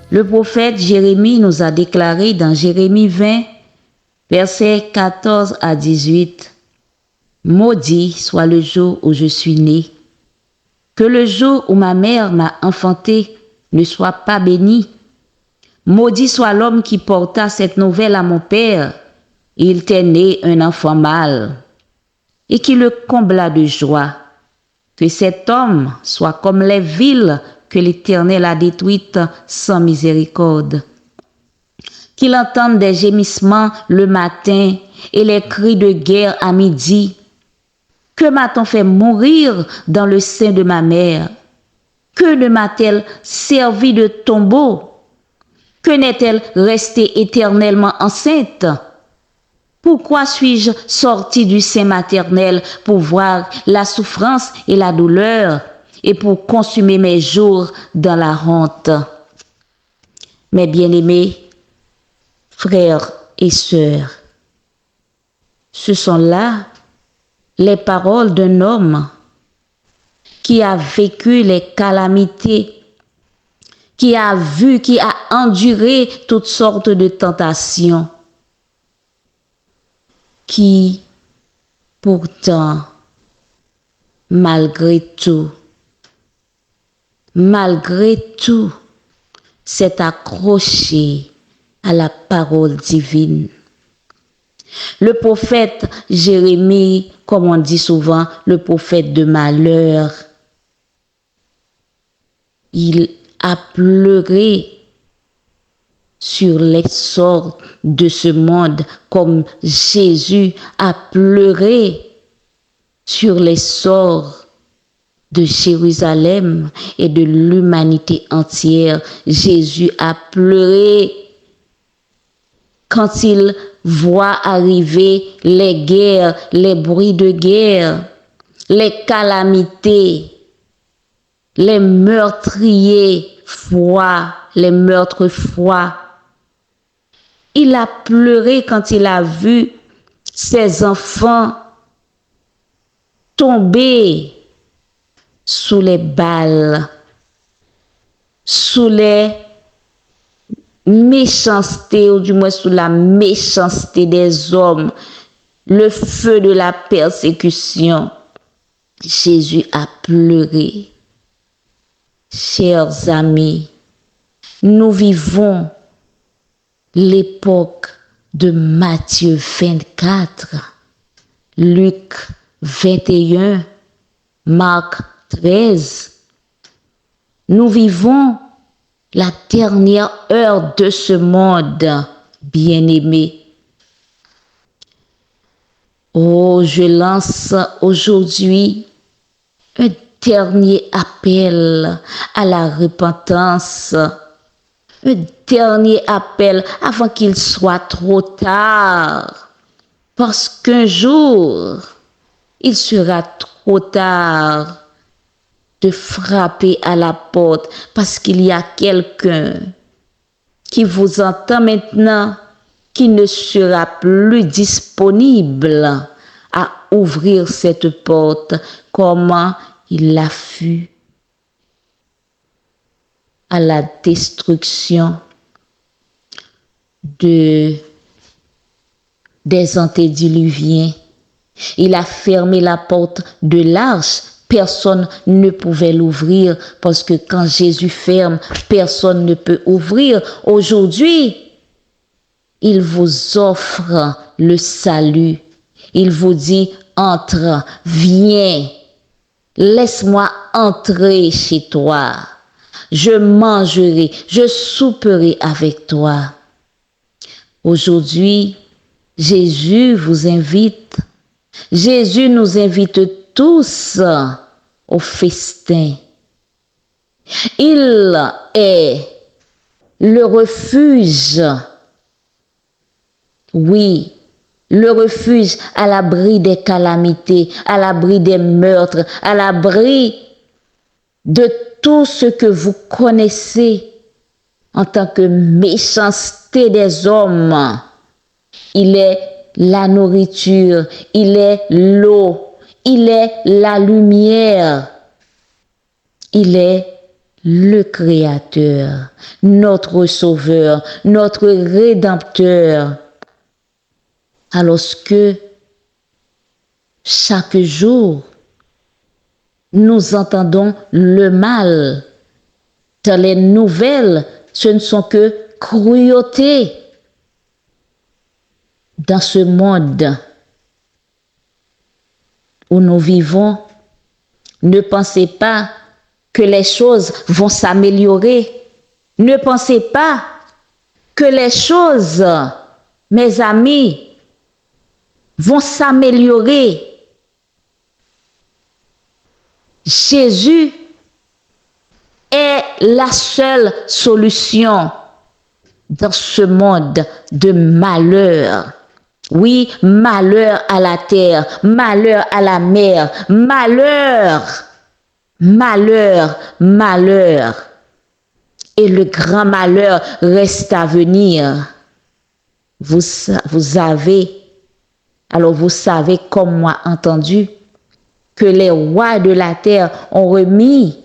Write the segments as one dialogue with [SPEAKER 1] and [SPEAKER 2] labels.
[SPEAKER 1] Le prophète Jérémie nous a déclaré dans Jérémie 20, versets 14 à 18, « Maudit soit le jour où je suis né, que le jour où ma mère m'a enfanté ne soit pas béni. Maudit soit l'homme qui porta cette nouvelle à mon père, il t'est né un enfant mâle, et qui le combla de joie. Que cet homme soit comme les villes que l'Éternel a détruites sans miséricorde. Qu'il entende des gémissements le matin et les cris de guerre à midi. Que m'a-t-on fait mourir dans le sein de ma mère? Que ne m'a-t-elle servi de tombeau? Que n'est-elle restée éternellement enceinte? Pourquoi suis-je sortie du sein maternel pour voir la souffrance et la douleur et pour consumer mes jours dans la honte? Mes bien-aimés, frères et sœurs, ce sont là les paroles d'un homme qui a vécu les calamités, qui a vu, qui a enduré toutes sortes de tentations, qui pourtant, malgré tout, s'est accroché à la parole divine. Le prophète Jérémie, comme on dit souvent, le prophète de malheur, il a pleuré sur l'essor de ce monde, comme Jésus a pleuré sur l'essor de Jérusalem et de l'humanité entière. Jésus a pleuré quand il voit arriver les guerres, les bruits de guerre, les calamités, les meurtriers froids, les meurtres froids. Il a pleuré quand il a vu ses enfants tomber sous les balles, sous les méchancetés, ou du moins sous la méchanceté des hommes, le feu de la persécution. Jésus a pleuré. Chers amis, nous vivons l'époque de Matthieu 24, Luc 21, Marc 13. Nous vivons la dernière heure de ce monde, bien-aimés. Oh, je lance aujourd'hui un dernier appel à la repentance, un dernier appel avant qu'il soit trop tard, parce qu'un jour, il sera trop tard de frapper à la porte, parce qu'il y a quelqu'un qui vous entend maintenant, qui ne sera plus disponible à ouvrir cette porte, comment il l'a fut à la destruction des antédiluviens. Il a fermé la porte de l'arche. Personne ne pouvait l'ouvrir parce que quand Jésus ferme, personne ne peut ouvrir. Aujourd'hui, il vous offre le salut. Il vous dit, entre, viens, laisse-moi entrer chez toi. Je mangerai, je souperai avec toi. Aujourd'hui, Jésus vous invite. Jésus nous invite tous au festin. Il est le refuge. Oui, le refuge à l'abri des calamités, à l'abri des meurtres, à l'abri de tout ce que vous connaissez en tant que méchanceté des hommes. Il est la nourriture, il est l'eau, il est la lumière, il est le Créateur, notre Sauveur, notre Rédempteur. Alors que chaque jour, nous entendons le mal. Dans les nouvelles, ce ne sont que cruautés. Dans ce monde où nous vivons, ne pensez pas que les choses vont s'améliorer. Ne pensez pas que les choses, mes amis, vont s'améliorer. Jésus est la seule solution dans ce monde de malheur. Oui, malheur à la terre, malheur à la mer, malheur, malheur, malheur. Et le grand malheur reste à venir. Vous savez comme moi entendu, que les rois de la terre ont remis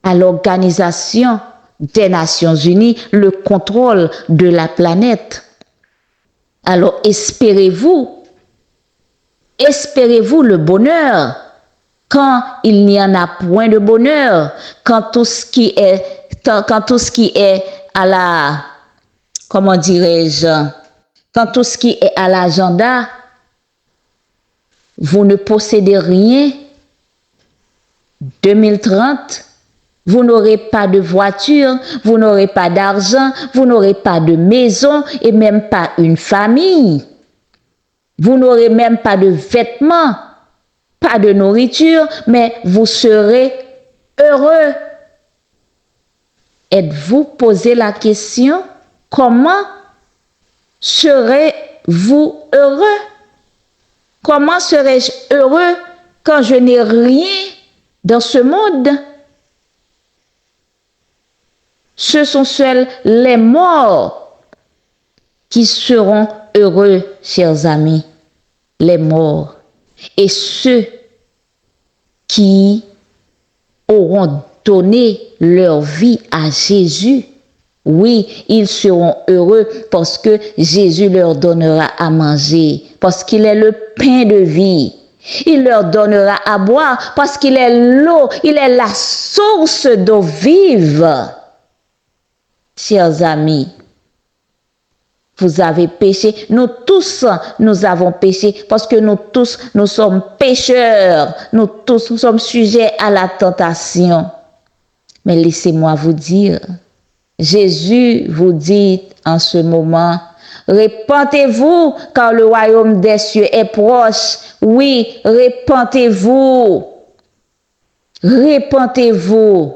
[SPEAKER 1] à l'Organisation des Nations Unies le contrôle de la planète. Alors espérez-vous le bonheur quand il n'y en a point de bonheur, quand tout ce qui est à la, comment dirais-je, quand tout ce qui est à l'agenda, vous ne possédez rien. 2030, vous n'aurez pas de voiture, vous n'aurez pas d'argent, vous n'aurez pas de maison et même pas une famille. Vous n'aurez même pas de vêtements, pas de nourriture, mais vous serez heureux. Êtes-vous posé la question, comment serez-vous heureux? Comment serais-je heureux quand je n'ai rien dans ce monde? Ce sont seuls les morts qui seront heureux, chers amis. Les morts. Et ceux qui auront donné leur vie à Jésus, oui, ils seront heureux parce que Jésus leur donnera à manger, parce qu'il est le pain de vie. Il leur donnera à boire parce qu'il est l'eau, il est la source d'eau vive. Chers amis, vous avez péché. Nous tous, nous avons péché parce que nous tous, nous sommes pécheurs. Nous tous, nous sommes sujets à la tentation. Mais laissez-moi vous dire, Jésus vous dit en ce moment, répentez-vous car le royaume des cieux est proche. Oui, répentez-vous. Répentez-vous.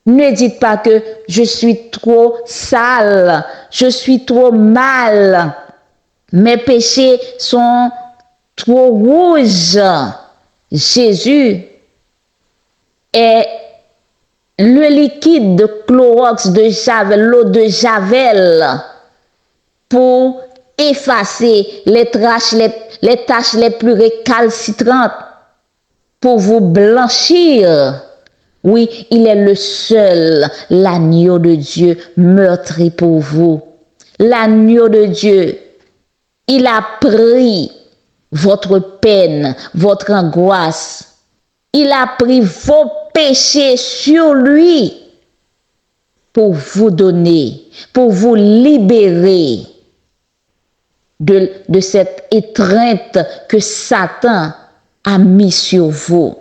[SPEAKER 1] Ne dites pas que je suis trop sale, je suis trop mal, mes péchés sont trop rouges. Jésus est le liquide de Clorox de Javel, l'eau de Javel, pour effacer les taches les plus récalcitrantes, pour vous blanchir. Oui, il est le seul, l'agneau de Dieu meurtri pour vous. L'agneau de Dieu, il a pris votre peine, votre angoisse. Il a pris vos péchés sur lui pour vous donner, pour vous libérer de cette étreinte que Satan a mis sur vous.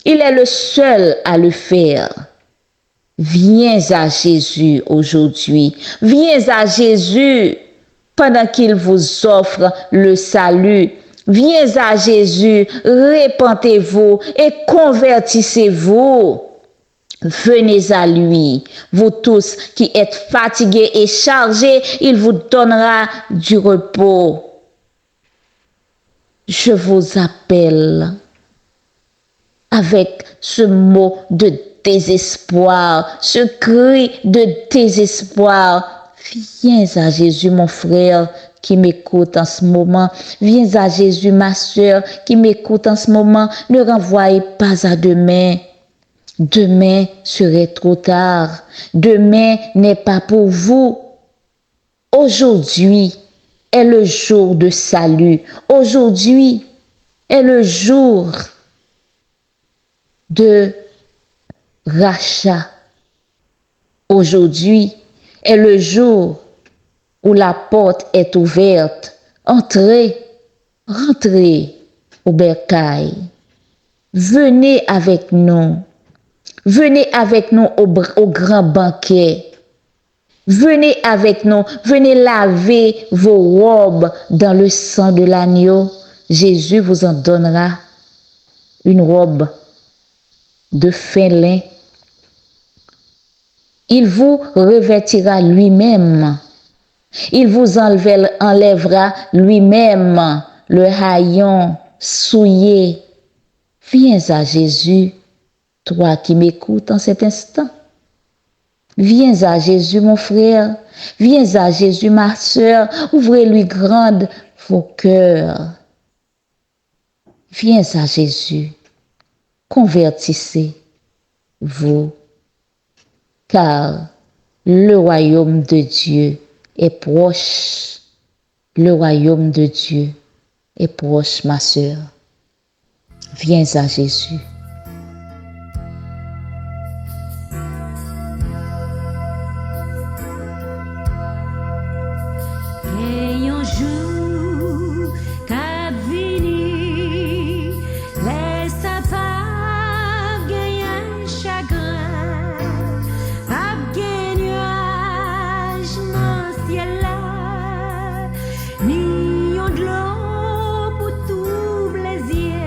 [SPEAKER 1] Il est le seul à le faire. Viens à Jésus aujourd'hui. Viens à Jésus pendant qu'il vous offre le salut. Viens à Jésus, répentez-vous et convertissez-vous. Venez à lui, vous tous qui êtes fatigués et chargés, il vous donnera du repos. Je vous appelle. avec ce mot de désespoir, ce cri de désespoir. Viens à Jésus, mon frère, qui m'écoute en ce moment. Viens à Jésus, ma soeur, qui m'écoute en ce moment. Ne renvoyez pas à demain. Demain serait trop tard. Demain n'est pas pour vous. Aujourd'hui est le jour de salut. Aujourd'hui est le jour de rachat. Aujourd'hui est le jour où la porte est ouverte. Entrez, rentrez au bercail. Venez avec nous. Venez avec nous au grand banquet. Venez avec nous. Venez laver vos robes dans le sang de l'agneau. Jésus vous en donnera une robe de fin lin. Il vous revêtira lui-même. Il vous enlèvera lui-même le haillon souillé. Viens à Jésus, toi qui m'écoutes en cet instant. Viens à Jésus, mon frère. Viens à Jésus, ma soeur. Ouvrez-lui grande vos cœurs. Viens à Jésus. Convertissez-vous. Car le royaume de Dieu est proche. Le royaume de Dieu est proche, ma sœur. Viens à Jésus.
[SPEAKER 2] Et un jour qu'a vini, laisse pas gagner un chagrin, pas gagner nuage dans ciel là, ni un de l'eau pour tout plaisir.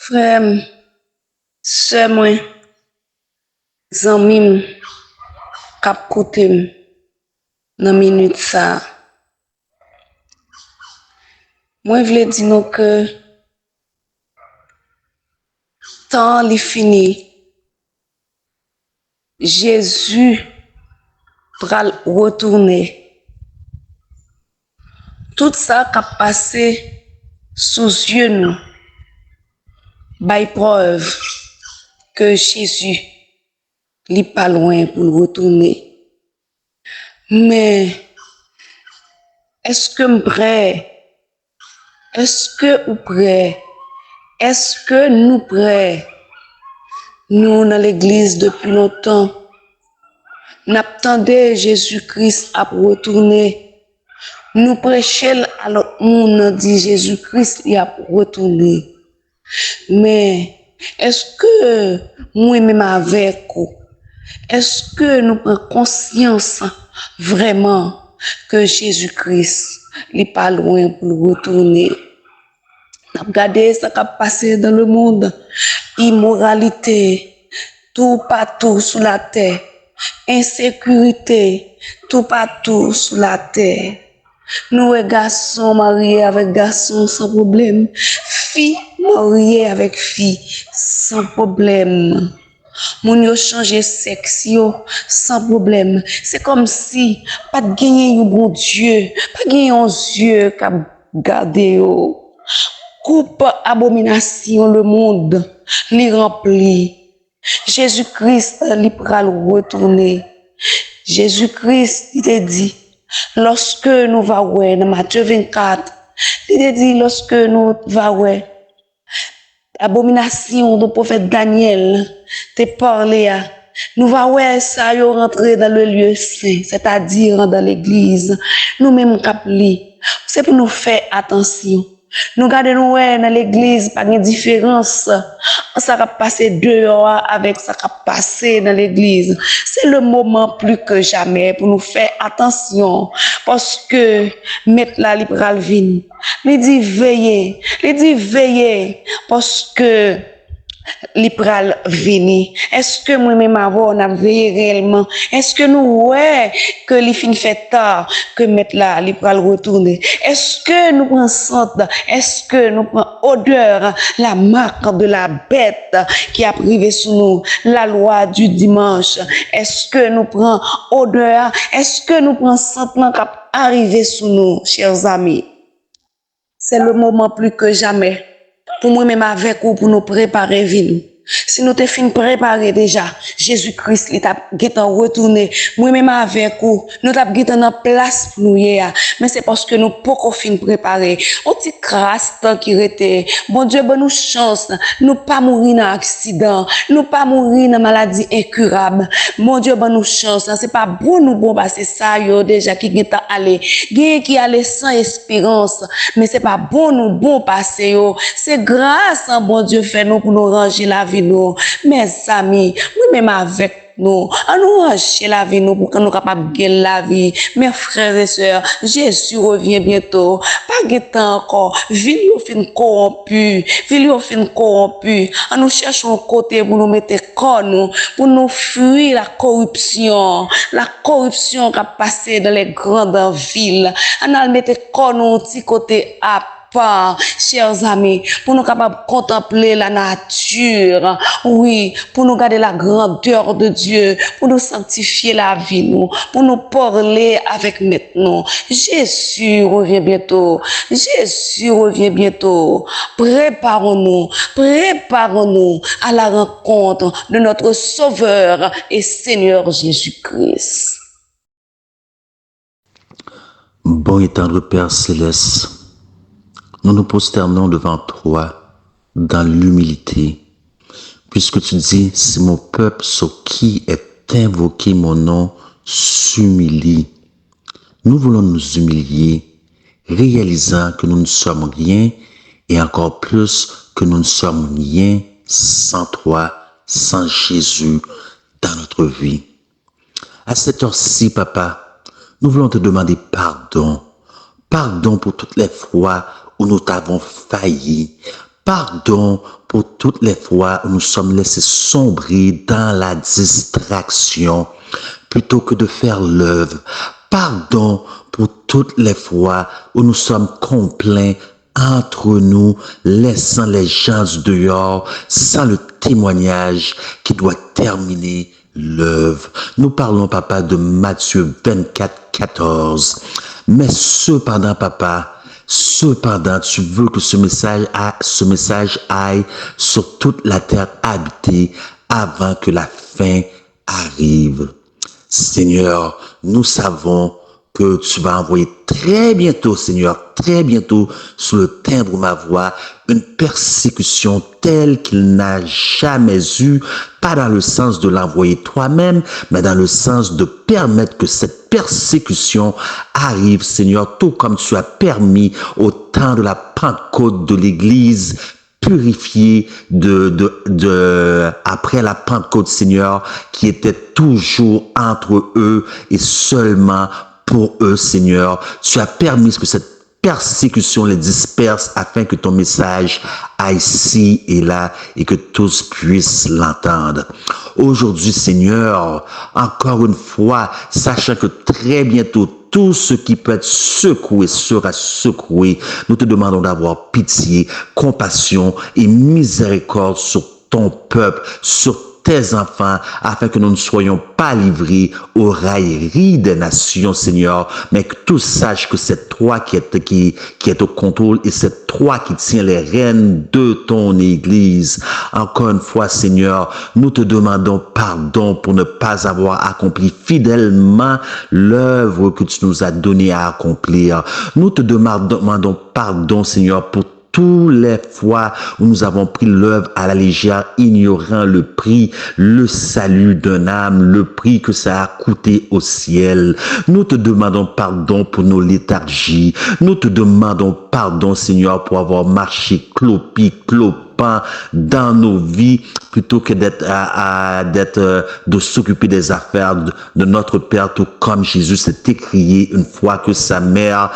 [SPEAKER 3] Frère, sœur moi, zanmim, kap koute dans minute ça. Moi vle di nou que temps li fini. Jésus pral retourner. Tout ça qui a passé sous yeux nous, by preuve que Jésus n'est pas loin pour retourner. Mais est-ce que nous prêts? Est-ce que vous prêts? Est-ce que nous prêts? Nous dans l'église depuis longtemps, n'attendons Jésus-Christ à retourner. Nous prêchons à l'autre monde, dit Jésus-Christ, il a retourné. Mais est-ce que moi-même avec vous, est-ce que nous prenons conscience vraiment que Jésus-Christ n'est pas loin pour retourner? Regardez ce qui a passé dans le monde, immoralité, tout partout sur la terre, insécurité, tout partout sur la terre. Nous, garçons mariés avec garçons sans problème, filles mariées avec filles sans problème. Moun yo changé sexe yo sans problème. C'est comme si pas de gagner un bon Dieu, pas gagner un Dieu qui a gardé yo. Coupe abomination le monde, li rempli. Jésus-Christ li pral retourner. Jésus-Christ il te dit lorsque nous va ouais dans Matthieu 24, il te dit lorsque nous va ouais abomination du prophète Daniel te parlé à nous va ouais ça yo rentrer dans le lieu saint, c'est-à-dire dans l'église. Nous même capli, c'est pour nous faire attention. Nous gardons dans l'église pas de différence. Ça va passer dehors avec ça va passer dans l'église. C'est le moment plus que jamais pour nous faire attention parce que mettre la libérale vin. Il dit veillez parce que l'ipral vini. Est-ce que moi-même avant on a veillé réellement? Est-ce que nous ouais que les fin fait tard que mettre là l'ipral retourner? Est-ce que nous pensons? Est-ce que nous prenons odeur la marque de la bête qui a privé sous nous la loi du dimanche? Est-ce que nous prenons odeur? Est-ce que nous prenons sentiment qui a arrivé sous nous, chers amis? C'est le moment plus que jamais pour moi-même avec vous, pour nous préparer vie. Si nous te fin préparer déjà, Jésus-Christ, il t'a guettant retourné. Moi-même avec vous, nous t'a guettant en place pour nous hier. Mais c'est parce que nous pas fin préparer. On petit crasse tant qui était. Bon Dieu, bonne nous chance. Nous pas mourir dans accident. Nous pas mourir dans maladie incurable. Mon Dieu, bonne nous chance. C'est pas bon nous bon passer ça yo déjà qui guettant aller. Qui aller sans espérance. Mais c'est pas bon nous bon passer yo. C'est grâce à bon Dieu fait nous pour nous ranger la vie. Nous, mes amis, nous-mêmes avec nous, à nous ranger la vie nous pour que nous capables de gagner la vie. Mes frères et sœurs, Jésus revient bientôt. Pas de temps encore. Ville yo fin corrompu. Ville yo fin corrompu. À nous cherchons un côté pour nous mettre corps nous, pour nous fuir la corruption qui a passé dans les grandes villes. À nous mettre corps nous petit côté à pas, chers amis, pour nous capables de contempler la nature, oui, pour nous garder la grandeur de Dieu, pour nous sanctifier la vie, nous, pour nous parler avec maintenant. Jésus revient bientôt. Jésus revient bientôt. Préparons-nous à la rencontre de notre Sauveur et Seigneur Jésus-Christ.
[SPEAKER 4] Bon et tendre Père Céleste, nous nous prosternons devant toi dans l'humilité, puisque tu dis, si mon peuple sur qui est invoqué mon nom s'humilie. Nous voulons nous humilier, réalisant que nous ne sommes rien et encore plus que nous ne sommes rien sans toi, sans Jésus dans notre vie. À cette heure-ci, Papa, nous voulons te demander pardon. Pardon pour toutes les fois où nous t'avons failli. Pardon pour toutes les fois où nous sommes laissés sombrer dans la distraction plutôt que de faire l'œuvre. Pardon pour toutes les fois où nous sommes complaints entre nous, laissant les gens du dehors sans le témoignage qui doit terminer l'œuvre. Nous parlons, papa, de Matthieu 24, 14. Mais cependant, papa, cependant, tu veux que ce message aille sur toute la terre habitée avant que la fin arrive. Seigneur, nous savons que tu vas envoyer très bientôt, Seigneur, très bientôt, sous le timbre de ma voix, une persécution telle qu'il n'a jamais eu, pas dans le sens de l'envoyer toi-même, mais dans le sens de permettre que cette persécution arrive, Seigneur, tout comme tu as permis au temps de la Pentecôte de l'Église purifié après la Pentecôte, Seigneur, qui était toujours entre eux et seulement pour eux, Seigneur. Tu as permis que cette persécution les disperse afin que ton message aille ici et là et que tous puissent l'entendre. Aujourd'hui, Seigneur, encore une fois, sachant que très bientôt, tout ce qui peut être secoué sera secoué. Nous te demandons d'avoir pitié, compassion et miséricorde sur ton peuple, sur tes enfants, afin que nous ne soyons pas livrés aux railleries des nations, Seigneur, mais que tous sachent que c'est toi qui est au contrôle et c'est toi qui tiens les rênes de ton Église. Encore une fois, Seigneur, nous te demandons pardon pour ne pas avoir accompli fidèlement l'œuvre que tu nous as donnée à accomplir. Nous te demandons pardon, Seigneur, pour toutes les fois où nous avons pris l'œuvre à la légère, ignorant le prix, le salut d'un âme, le prix que ça a coûté au ciel. Nous te demandons pardon pour nos léthargies. Nous te demandons pardon, Seigneur, pour avoir marché clopant dans nos vies plutôt que de s'occuper des affaires de notre Père, tout comme Jésus s'est écrié une fois que sa mère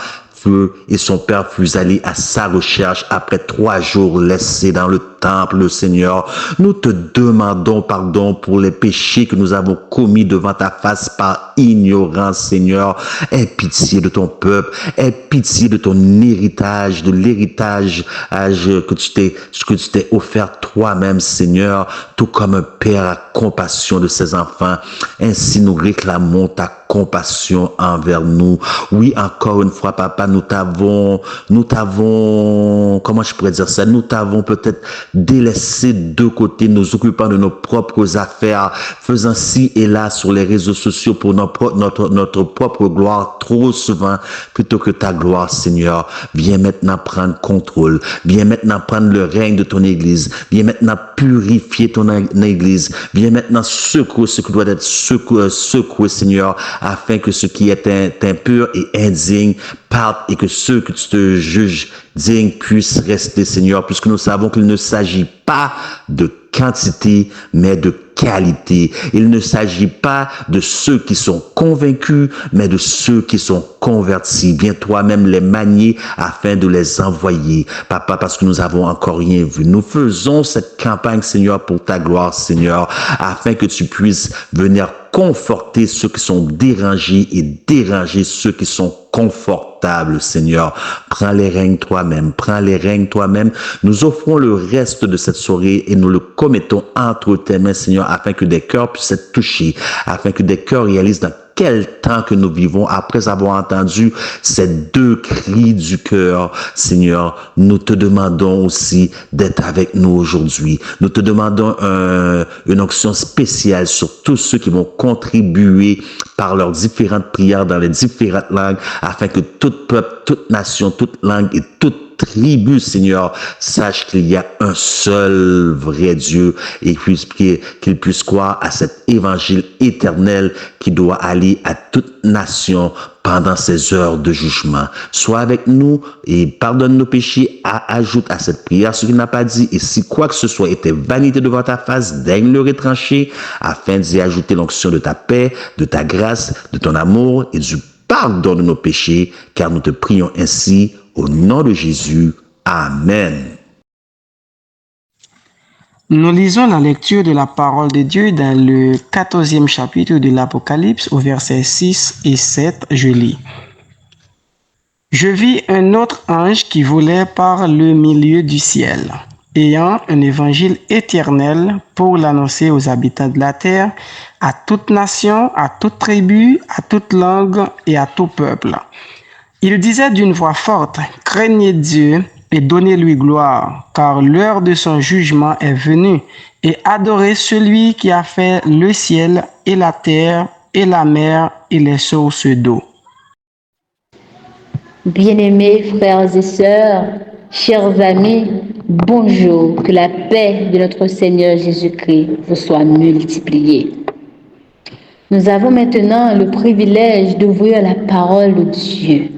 [SPEAKER 4] et son père fut allé à sa recherche après 3 jours laissés dans le temple, Seigneur. Nous te demandons pardon pour les péchés que nous avons commis devant ta face par ignorance, Seigneur. Aie pitié de ton peuple, aie pitié de ton héritage, de l'héritage que tu t'es offert toi-même, Seigneur, tout comme un père a compassion de ses enfants. Ainsi nous réclamons ta compassion envers nous. Oui, encore une fois, papa, nous t'avons, comment je pourrais dire ça, nous t'avons peut-être délaissé de côté, nous occupant de nos propres affaires, faisant ci et là sur les réseaux sociaux pour notre propre gloire trop souvent, plutôt que ta gloire, Seigneur. Viens maintenant prendre contrôle, viens maintenant prendre le règne de ton Église, viens maintenant purifier ton Église, viens maintenant secouer ce qui doit être secoué, Seigneur, afin que ce qui est impur et indigne parte et que ceux que tu te juges dignes puissent rester, Seigneur, puisque nous savons qu'il ne s'agit pas de quantité, mais de qualité. Il ne s'agit pas de ceux qui sont convaincus, mais de ceux qui sont convertis. Viens toi-même les manier afin de les envoyer. Papa, parce que nous avons encore rien vu. Nous faisons cette campagne, Seigneur, pour ta gloire, Seigneur, afin que tu puisses venir conforter ceux qui sont dérangés et déranger ceux qui sont confortables, Seigneur. Prends les règnes toi-même, prends les règnes toi-même. Nous offrons le reste de cette soirée et nous le commettons entre tes mains, Seigneur, afin que des cœurs puissent être touchés, afin que des cœurs réalisent dans quel temps que nous vivons après avoir entendu ces 2 cris du cœur. Seigneur, nous te demandons aussi d'être avec nous aujourd'hui. Nous te demandons une onction spéciale sur tous ceux qui vont contribuer par leurs différentes prières dans les différentes langues, afin que tout peuple, toute nation, toute langue et toute tribu, Seigneur, sache qu'il y a un seul vrai Dieu et qu'il puisse croire à cet évangile éternel qui doit aller à toute nation pendant ces heures de jugement. Sois avec nous et pardonne nos péchés. Ajoute à cette prière ce qu'il n'a pas dit. Et si quoi que ce soit était vanité devant ta face, daigne le retrancher afin d'y ajouter l'onction de ta paix, de ta grâce, de ton amour et du pardon de nos péchés, car nous te prions ainsi au nom de Jésus. Amen.
[SPEAKER 5] Nous lisons la lecture de la parole de Dieu dans le 14e chapitre de l'Apocalypse au verset 6 et 7. Je lis. Je vis un autre ange qui volait par le milieu du ciel, ayant un évangile éternel pour l'annoncer aux habitants de la terre, à toute nation, à toute tribu, à toute langue et à tout peuple. Il disait d'une voix forte, « Craignez Dieu et donnez-lui gloire, car l'heure de son jugement est venue, et adorez celui qui a fait le ciel et la terre et la mer et les sources d'eau. »
[SPEAKER 6] Bien-aimés frères et sœurs, chers amis, bonjour, que la paix de notre Seigneur Jésus-Christ vous soit multipliée. Nous avons maintenant le privilège d'ouvrir la parole de Dieu.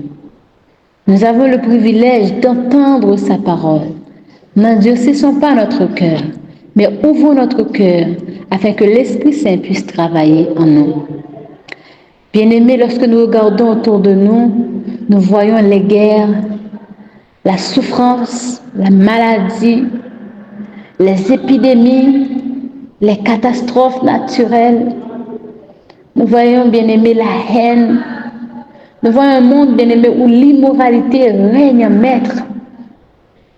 [SPEAKER 6] Nous avons le privilège d'entendre sa parole. N'endurcissons pas notre cœur, mais ouvrons notre cœur afin que l'Esprit Saint puisse travailler en nous. Bien-aimés, lorsque nous regardons autour de nous, nous voyons les guerres, la souffrance, la maladie, les épidémies, les catastrophes naturelles. Nous voyons, bien-aimés, la haine. Nous voyons un monde, bien-aimé, où l'immoralité règne maître.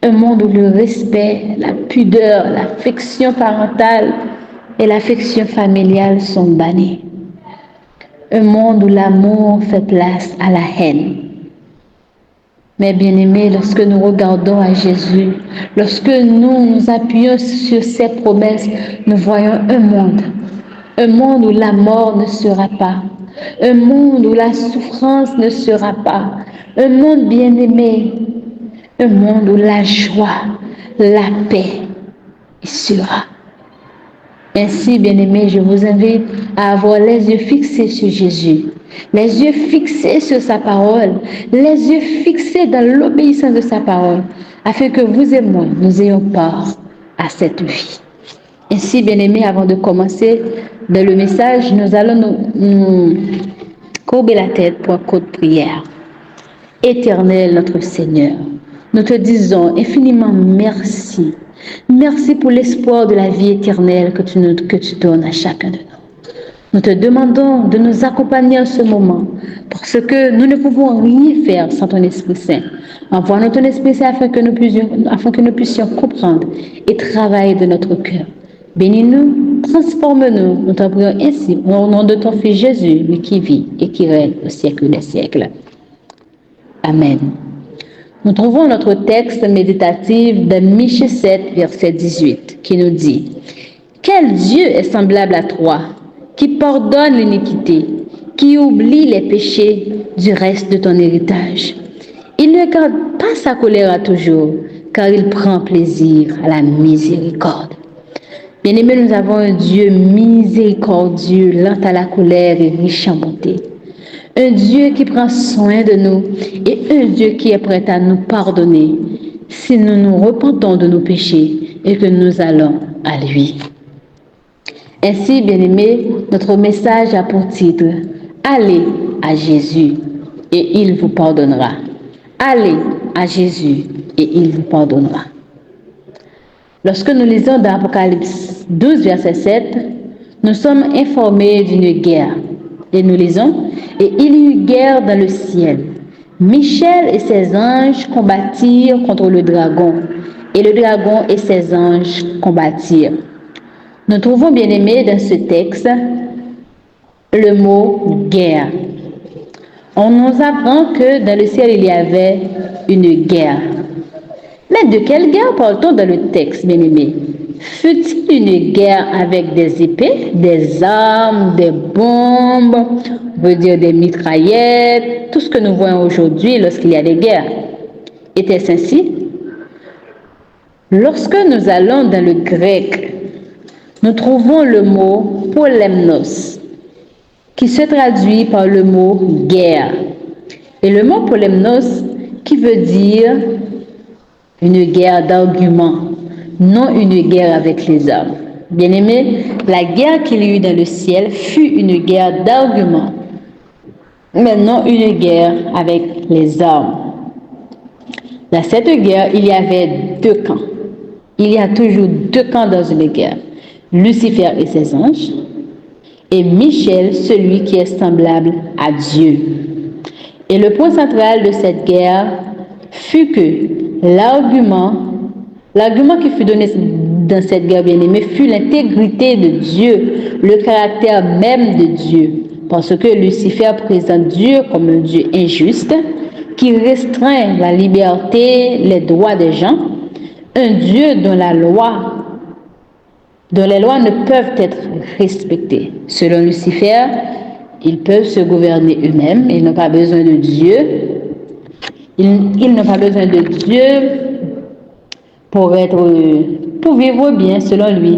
[SPEAKER 6] Un monde où le respect, la pudeur, l'affection parentale et l'affection familiale sont bannis. Un monde où l'amour fait place à la haine. Mais bien-aimés, lorsque nous regardons à Jésus, lorsque nous nous appuyons sur ses promesses, nous voyons un monde où la mort ne sera pas, un monde où la souffrance ne sera pas, un monde bien-aimé, un monde où la joie, la paix y sera. Ainsi, bien-aimés, je vous invite à avoir les yeux fixés sur Jésus, les yeux fixés sur sa parole, les yeux fixés dans l'obéissance de sa parole, afin que vous et moi, nous ayons part à cette vie. Ainsi, bien-aimés, avant de commencer dans le message, nous allons nous courber la tête pour un coup de prière. Éternel, notre Seigneur, nous te disons infiniment merci. Merci pour l'espoir de la vie éternelle que tu donnes à chacun de nous. Nous te demandons de nous accompagner en ce moment, parce que nous ne pouvons rien faire sans ton Esprit Saint. Envoie-nous ton Esprit Saint afin que nous puissions comprendre et travailler de notre cœur. Bénis-nous, transforme-nous, nous t'en prions ainsi, au nom de ton Fils Jésus, lui qui vit et qui règne au siècle des siècles. Amen. Nous trouvons notre texte méditatif de Michée 7, verset 18, qui nous dit « Quel Dieu est semblable à toi, qui pardonne l'iniquité, qui oublie les péchés du reste de ton héritage. Il ne garde pas sa colère à toujours, car il prend plaisir à la miséricorde. » Bien-aimés, nous avons un Dieu miséricordieux, lent à la colère et riche en bonté. Un Dieu qui prend soin de nous et un Dieu qui est prêt à nous pardonner si nous nous repentons de nos péchés et que nous allons à lui. Ainsi, bien-aimés, notre message a pour titre « Allez à Jésus et il vous pardonnera. » Allez à Jésus et il vous pardonnera. Lorsque nous lisons dans Apocalypse 12, verset 7, nous sommes informés d'une guerre. Et nous lisons, « Et il y eut guerre dans le ciel. Michel et ses anges combattirent contre le dragon, et le dragon et ses anges combattirent. » Nous trouvons, bien aimés, dans ce texte, le mot « guerre ». On nous apprend que dans le ciel, il y avait une guerre. Mais de quelle guerre parle-t-on dans le texte, bien aimés? Fut-il une guerre avec des épées, des armes, des bombes, on veut dire des mitraillettes, tout ce que nous voyons aujourd'hui lorsqu'il y a des guerres? Était-ce ainsi? Lorsque nous allons dans le grec, nous trouvons le mot polemnos, qui se traduit par le mot guerre. Et le mot polemnos, qui veut dire une guerre d'arguments, non une guerre avec les armes. Bien-aimés, la guerre qu'il y eut dans le ciel fut une guerre d'arguments, mais non une guerre avec les armes. Dans cette guerre, il y avait deux camps. Il y a toujours deux camps dans une guerre, Lucifer et ses anges, et Michel, celui qui est semblable à Dieu. Et le point central de cette guerre fut que l'argument qui fut donné dans cette guerre bien-aimée fut l'intégrité de Dieu, le caractère même de Dieu. Parce que Lucifer présente Dieu comme un Dieu injuste, qui restreint la liberté, les droits des gens, un Dieu dont les lois ne peuvent être respectées. Selon Lucifer, ils peuvent se gouverner eux-mêmes, ils n'ont pas besoin de Dieu. Ils n'ont pas besoin de Dieu pour vivre bien selon lui.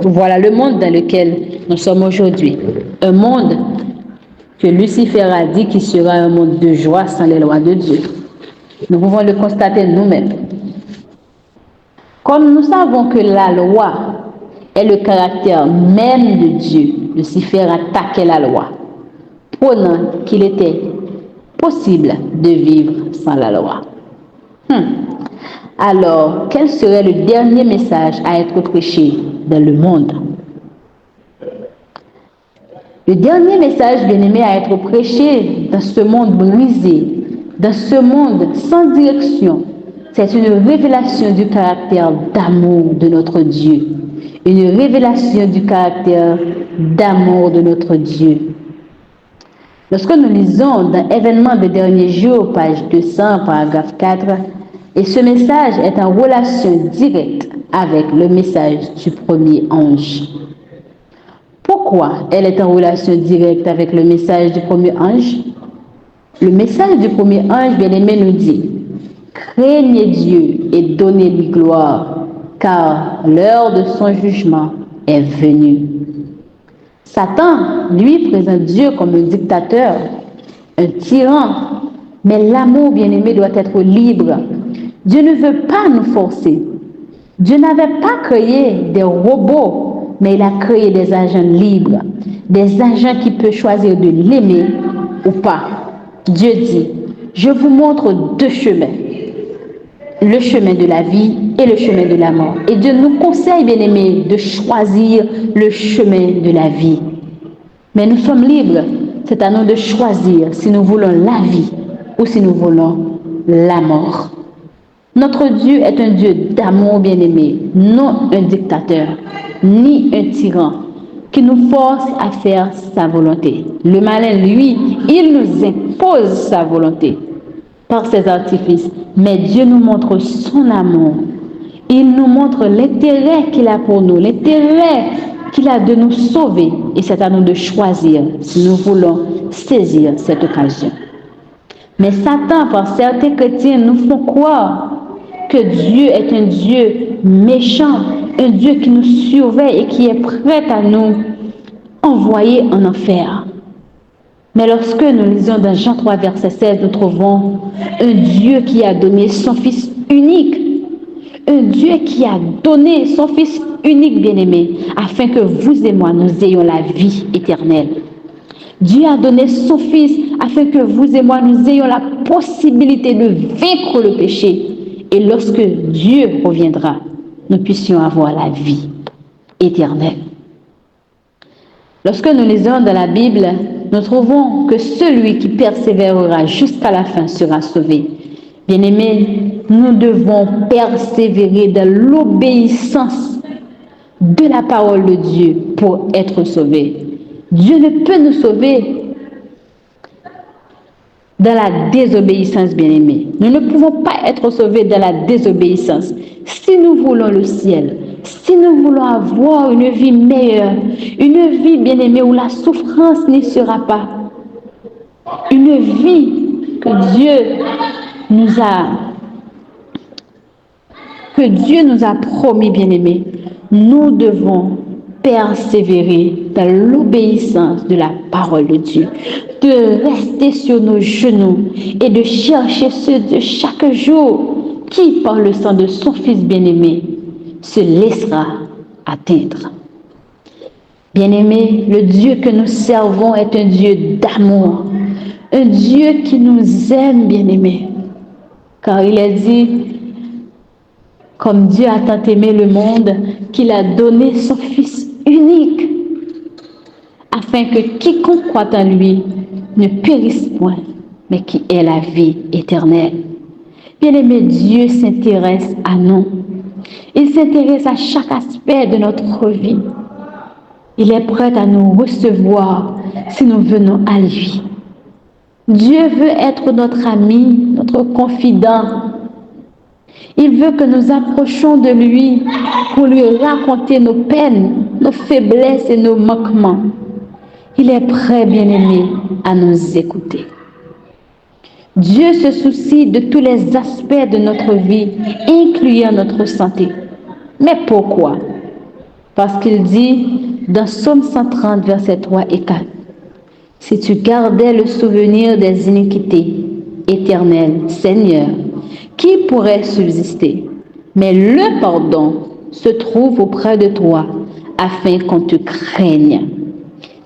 [SPEAKER 6] Voilà le monde dans lequel nous sommes aujourd'hui. Un monde que Lucifer a dit qu'il sera un monde de joie sans les lois de Dieu. Nous pouvons le constater nous-mêmes. Comme nous savons que la loi est le caractère même de Dieu, Lucifer attaquait la loi, prônant qu'il était possible de vivre sans la loi. Alors, quel serait le dernier message à être prêché dans le monde? Le dernier message, bien-aimé, à être prêché dans ce monde brisé, dans ce monde sans direction, c'est une révélation du caractère d'amour de notre Dieu. Une révélation du caractère d'amour de notre Dieu. Lorsque nous lisons dans Événements des derniers jours, page 200, paragraphe 4, et ce message est en relation directe avec le message du premier ange. Pourquoi elle est en relation directe avec le message du premier ange? Le message du premier ange, bien-aimé, nous dit « Craignez Dieu et donnez-lui gloire, car l'heure de son jugement est venue. » Satan, lui, présente Dieu comme un dictateur, un tyran, mais l'amour, bien-aimé, doit être libre. Dieu ne veut pas nous forcer. Dieu n'avait pas créé des robots, mais il a créé des agents libres, des agents qui peuvent choisir de l'aimer ou pas. Dieu dit, je vous montre deux chemins, le chemin de la vie et le chemin de la mort. Et Dieu nous conseille, bien-aimés, de choisir le chemin de la vie. Mais nous sommes libres, c'est à nous de choisir si nous voulons la vie ou si nous voulons la mort. Notre Dieu est un Dieu d'amour, bien-aimé, non un dictateur, ni un tyran qui nous force à faire sa volonté. Le malin, lui, il nous impose sa volonté par ses artifices. Mais Dieu nous montre son amour. Il nous montre l'intérêt qu'il a pour nous, l'intérêt qu'il a de nous sauver. Et c'est à nous de choisir si nous voulons saisir cette occasion. Mais Satan, par certains chrétiens, nous font croire que Dieu est un Dieu méchant, un Dieu qui nous surveille et qui est prêt à nous envoyer en enfer. Mais lorsque nous lisons dans Jean 3, verset 16, nous trouvons un Dieu qui a donné son Fils unique. Un Dieu qui a donné son Fils unique, bien-aimé, afin que vous et moi, nous ayons la vie éternelle. Dieu a donné son Fils afin que vous et moi, nous ayons la possibilité de vaincre le péché. Et lorsque Dieu reviendra, nous puissions avoir la vie éternelle. Lorsque nous lisons dans la Bible, nous trouvons que celui qui persévérera jusqu'à la fin sera sauvé. Bien-aimés, nous devons persévérer dans l'obéissance de la parole de Dieu pour être sauvés. Dieu ne peut nous sauver dans la désobéissance, bien-aimés. Nous ne pouvons pas être sauvés dans la désobéissance. Si nous voulons le ciel, si nous voulons avoir une vie meilleure, une vie, bien-aimée, où la souffrance n'y sera pas, une vie que Dieu nous a promis, bien-aimés, nous devons persévérer dans l'obéissance de la parole de Dieu, de rester sur nos genoux et de chercher ce Dieu chaque jour qui, par le sang de son Fils bien-aimé, se laissera atteindre. Bien-aimé, le Dieu que nous servons est un Dieu d'amour, un Dieu qui nous aime, bien-aimé, car il est dit Comme Dieu a tant aimé le monde qu'il a donné son Fils unique, afin que quiconque croit en lui ne périsse point, mais qui ait la vie éternelle. Bien-aimé, Dieu s'intéresse à nous. Il s'intéresse à chaque aspect de notre vie. Il est prêt à nous recevoir si nous venons à lui. Dieu veut être notre ami, notre confident. Il veut que nous approchions de lui pour lui raconter nos peines, nos faiblesses et nos manquements. Il est prêt, bien-aimé, à nous écouter. Dieu se soucie de tous les aspects de notre vie, incluant notre santé. Mais pourquoi? Parce qu'il dit dans Psaume 130, versets 3 et 4, « Si tu gardais le souvenir des iniquités, Éternel, Seigneur, qui pourrait subsister? Mais le pardon se trouve auprès de toi, afin qu'on te craigne.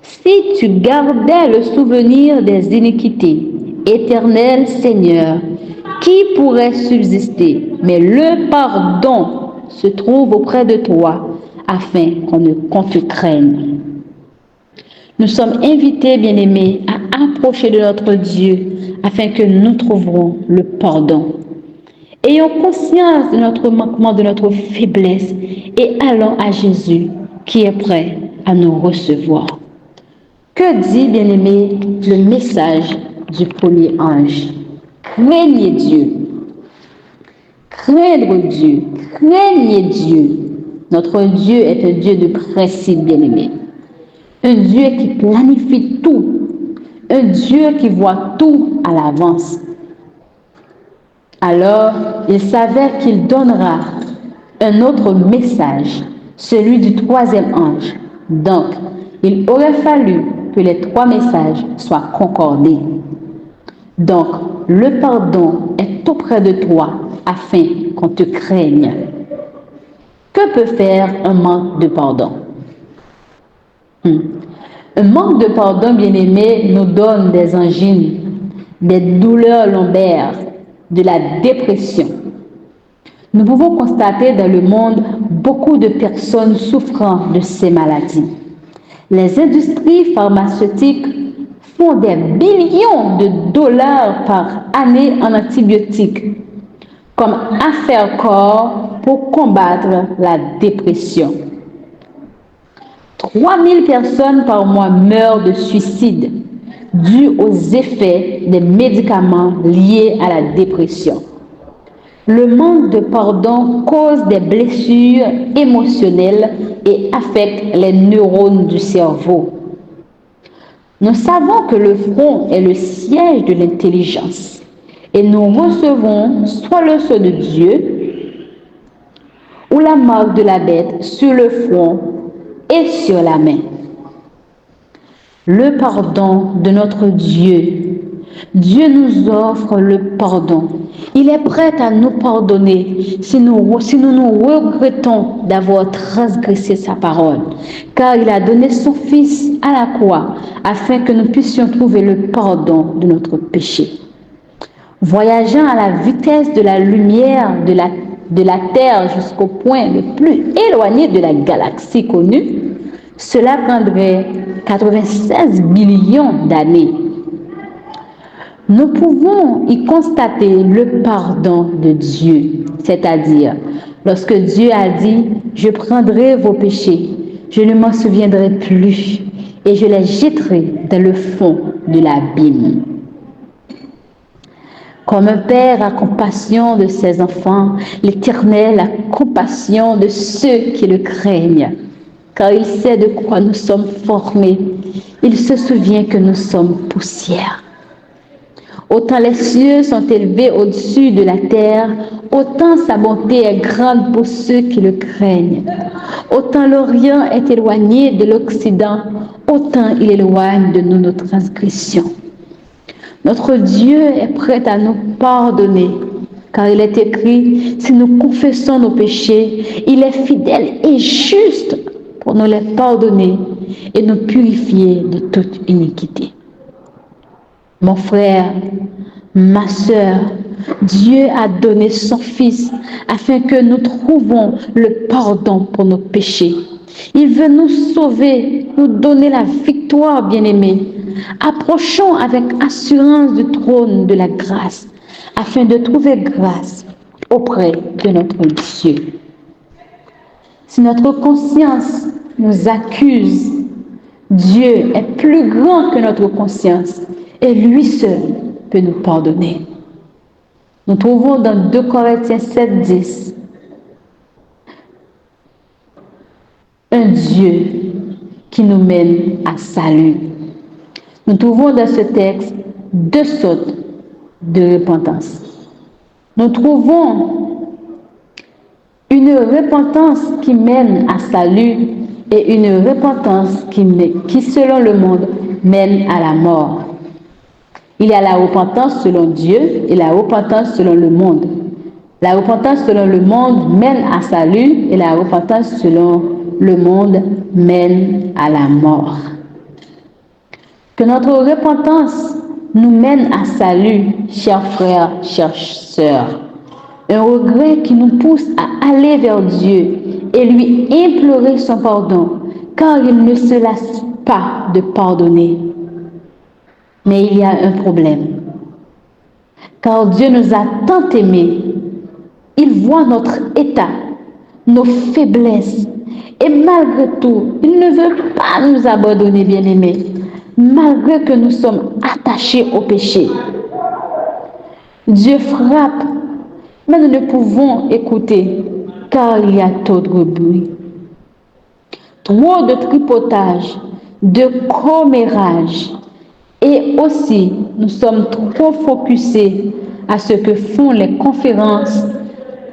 [SPEAKER 6] Si tu gardais le souvenir des iniquités, Éternel Seigneur, qui pourrait subsister? Mais le pardon se trouve auprès de toi, afin qu'on te craigne. » Nous sommes invités, bien-aimés, à approcher de notre Dieu, afin que nous trouverons le pardon. Ayons conscience de notre manquement, de notre faiblesse, et allons à Jésus, qui est prêt à nous recevoir. Que dit, bien-aimé, le message du premier ange? Craignez Dieu. Craindre Dieu. Craignez Dieu. Notre Dieu est un Dieu de principe, bien-aimé. Un Dieu qui planifie tout. Un Dieu qui voit tout à l'avance. Alors, il savait qu'il donnera un autre message, celui du troisième ange. Donc, il aurait fallu que les trois messages soient concordés. Donc, le pardon est auprès de toi afin qu'on te craigne. Que peut faire un manque de pardon? Un manque de pardon, bien-aimé, nous donne des angines, des douleurs lombaires, de la dépression. Nous pouvons constater dans le monde beaucoup de personnes souffrant de ces maladies. Les industries pharmaceutiques font des millions de dollars par année en antibiotiques, comme affaire corps pour combattre la dépression. 3000 personnes par mois meurent de suicide dû aux effets des médicaments liés à la dépression. Le manque de pardon cause des blessures émotionnelles et affecte les neurones du cerveau. Nous savons que le front est le siège de l'intelligence et nous recevons soit le sceau de Dieu ou la marque de la bête sur le front et sur la main. Le pardon de notre Dieu. Dieu nous offre le pardon. Il est prêt à nous pardonner si nous regrettons d'avoir transgressé sa parole. Car il a donné son Fils à la croix afin que nous puissions trouver le pardon de notre péché. Voyageant à la vitesse de la lumière de la Terre jusqu'au point le plus éloigné de la galaxie connue, cela prendrait 96 millions d'années. Nous pouvons y constater le pardon de Dieu, c'est-à-dire lorsque Dieu a dit « Je prendrai vos péchés, je ne m'en souviendrai plus et je les jetterai dans le fond de l'abîme. » Comme un père a compassion de ses enfants, l'Éternel a compassion de ceux qui le craignent, car il sait de quoi nous sommes formés. Il se souvient que nous sommes poussière. Autant les cieux sont élevés au-dessus de la terre, autant sa bonté est grande pour ceux qui le craignent. Autant l'Orient est éloigné de l'Occident, autant il éloigne de nous nos transgressions. Notre Dieu est prêt à nous pardonner, car il est écrit, si nous confessons nos péchés, il est fidèle et juste pour nous les pardonner et nous purifier de toute iniquité. Mon frère, ma sœur, Dieu a donné son Fils afin que nous trouvions le pardon pour nos péchés. Il veut nous sauver, nous donner la victoire, bien-aimés. Approchons avec assurance du trône de la grâce afin de trouver grâce auprès de notre Dieu. Si notre conscience nous accuse, Dieu est plus grand que notre conscience et lui seul peut nous pardonner. Nous trouvons dans 2 Corinthiens 7:10 un Dieu qui nous mène à salut. Nous trouvons dans ce texte 2 sortes de repentance. Nous trouvons une repentance qui mène à salut et une repentance qui, selon le monde, mène à la mort. Il y a la repentance selon Dieu et la repentance selon le monde. La repentance selon le monde mène à salut et la repentance selon le monde mène à la mort. Que notre repentance nous mène à salut, chers frères, chères sœurs. Un regret qui nous pousse à aller vers Dieu et lui implorer son pardon, car il ne se lasse pas de pardonner. Mais il y a un problème. Car Dieu nous a tant aimés, il voit notre état, nos faiblesses, et malgré tout, il ne veut pas nous abandonner, bien-aimés, malgré que nous sommes attachés au péché. Dieu frappe, mais nous ne pouvons écouter, car il y a trop de bruit. Trop de tripotage, de commérage, et aussi nous sommes trop focusés à ce que font les conférences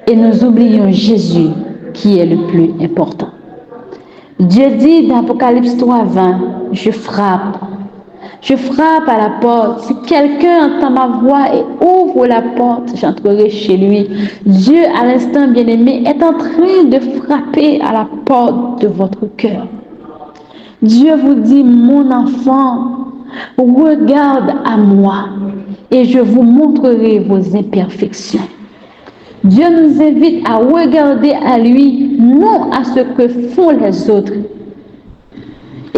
[SPEAKER 6] et nous oublions Jésus qui est le plus important. Dieu dit dans Apocalypse 3:20, je frappe à la porte. Si quelqu'un entend ma voix et ouvre la porte, j'entrerai chez lui. Dieu, à l'instant bien-aimé, est en train de frapper à la porte de votre cœur. Dieu vous dit, mon enfant, regarde à moi et je vous montrerai vos imperfections. Dieu nous invite à regarder à lui, non à ce que font les autres.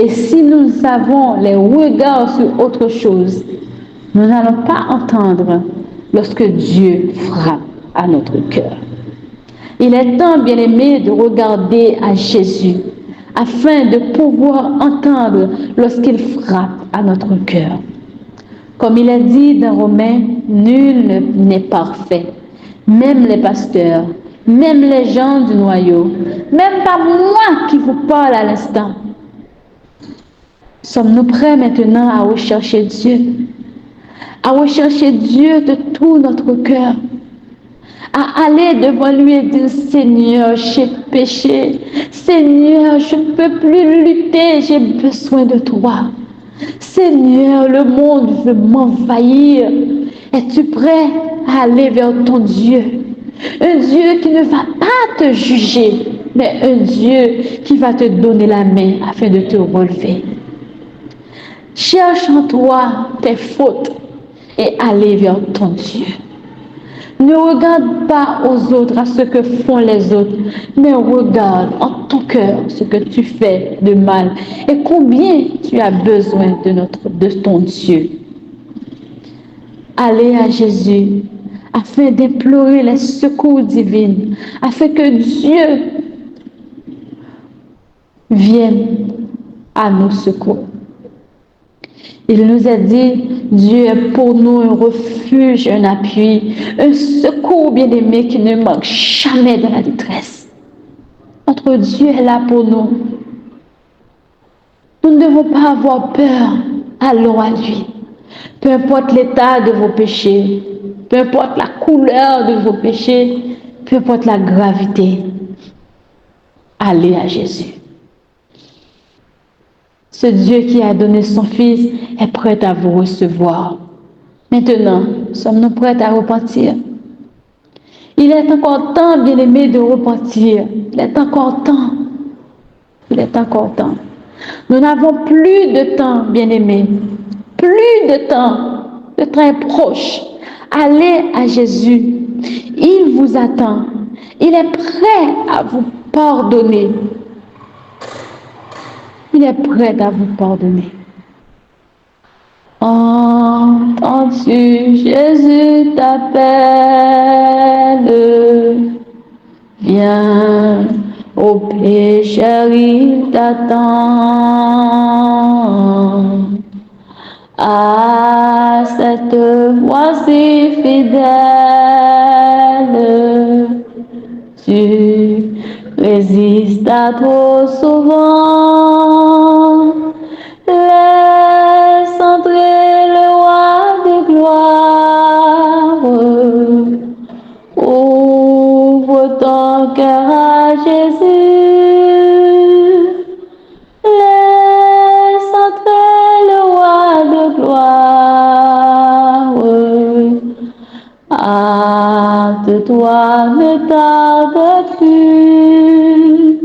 [SPEAKER 6] Et si nous avons les regards sur autre chose, nous n'allons pas entendre lorsque Dieu frappe à notre cœur. Il est temps, bien-aimé, de regarder à Jésus afin de pouvoir entendre lorsqu'il frappe à notre cœur. Comme il est dit dans Romains, nul n'est parfait, même les pasteurs, même les gens du noyau, même pas moi qui vous parle à l'instant. Sommes-nous prêts maintenant à rechercher Dieu? À rechercher Dieu de tout notre cœur? À aller devant lui et dire, Seigneur, j'ai péché. Seigneur, je ne peux plus lutter, j'ai besoin de toi. Seigneur, le monde veut m'envahir. Es-tu prêt à aller vers ton Dieu? Un Dieu qui ne va pas te juger, mais un Dieu qui va te donner la main afin de te relever. Cherche en toi tes fautes et allez vers ton Dieu. Ne regarde pas aux autres, à ce que font les autres, mais regarde en ton cœur ce que tu fais de mal et combien tu as besoin de ton Dieu. Allez à Jésus afin d'implorer les secours divins, afin que Dieu vienne à nos secours. Il nous a dit, Dieu est pour nous un refuge, un appui, un secours bien-aimé qui ne manque jamais de la détresse. Notre Dieu est là pour nous. Nous ne devons pas avoir peur. Allons à lui. Peu importe l'état de vos péchés, peu importe la couleur de vos péchés, peu importe la gravité, allez à Jésus. Ce Dieu qui a donné son Fils est prêt à vous recevoir. Maintenant, sommes-nous prêts à repentir? Il est encore temps, bien-aimés, de repentir. Il est encore temps. Il est encore temps. Nous n'avons plus de temps, bien-aimés. Plus de temps. Le temps est proche. allez à Jésus. Il vous attend. Il est prêt à vous pardonner. Il est prêt à vous pardonner. Entends-tu, Jésus t'appelle. Viens, ô pécheur, il t'attend. À cette voix si fidèle, tu résistes à trop souvent. Laisse entrer le roi de gloire. Ouvre ton cœur à Jésus. Laisse entrer le roi de gloire. Hâte-toi, ne tarde plus.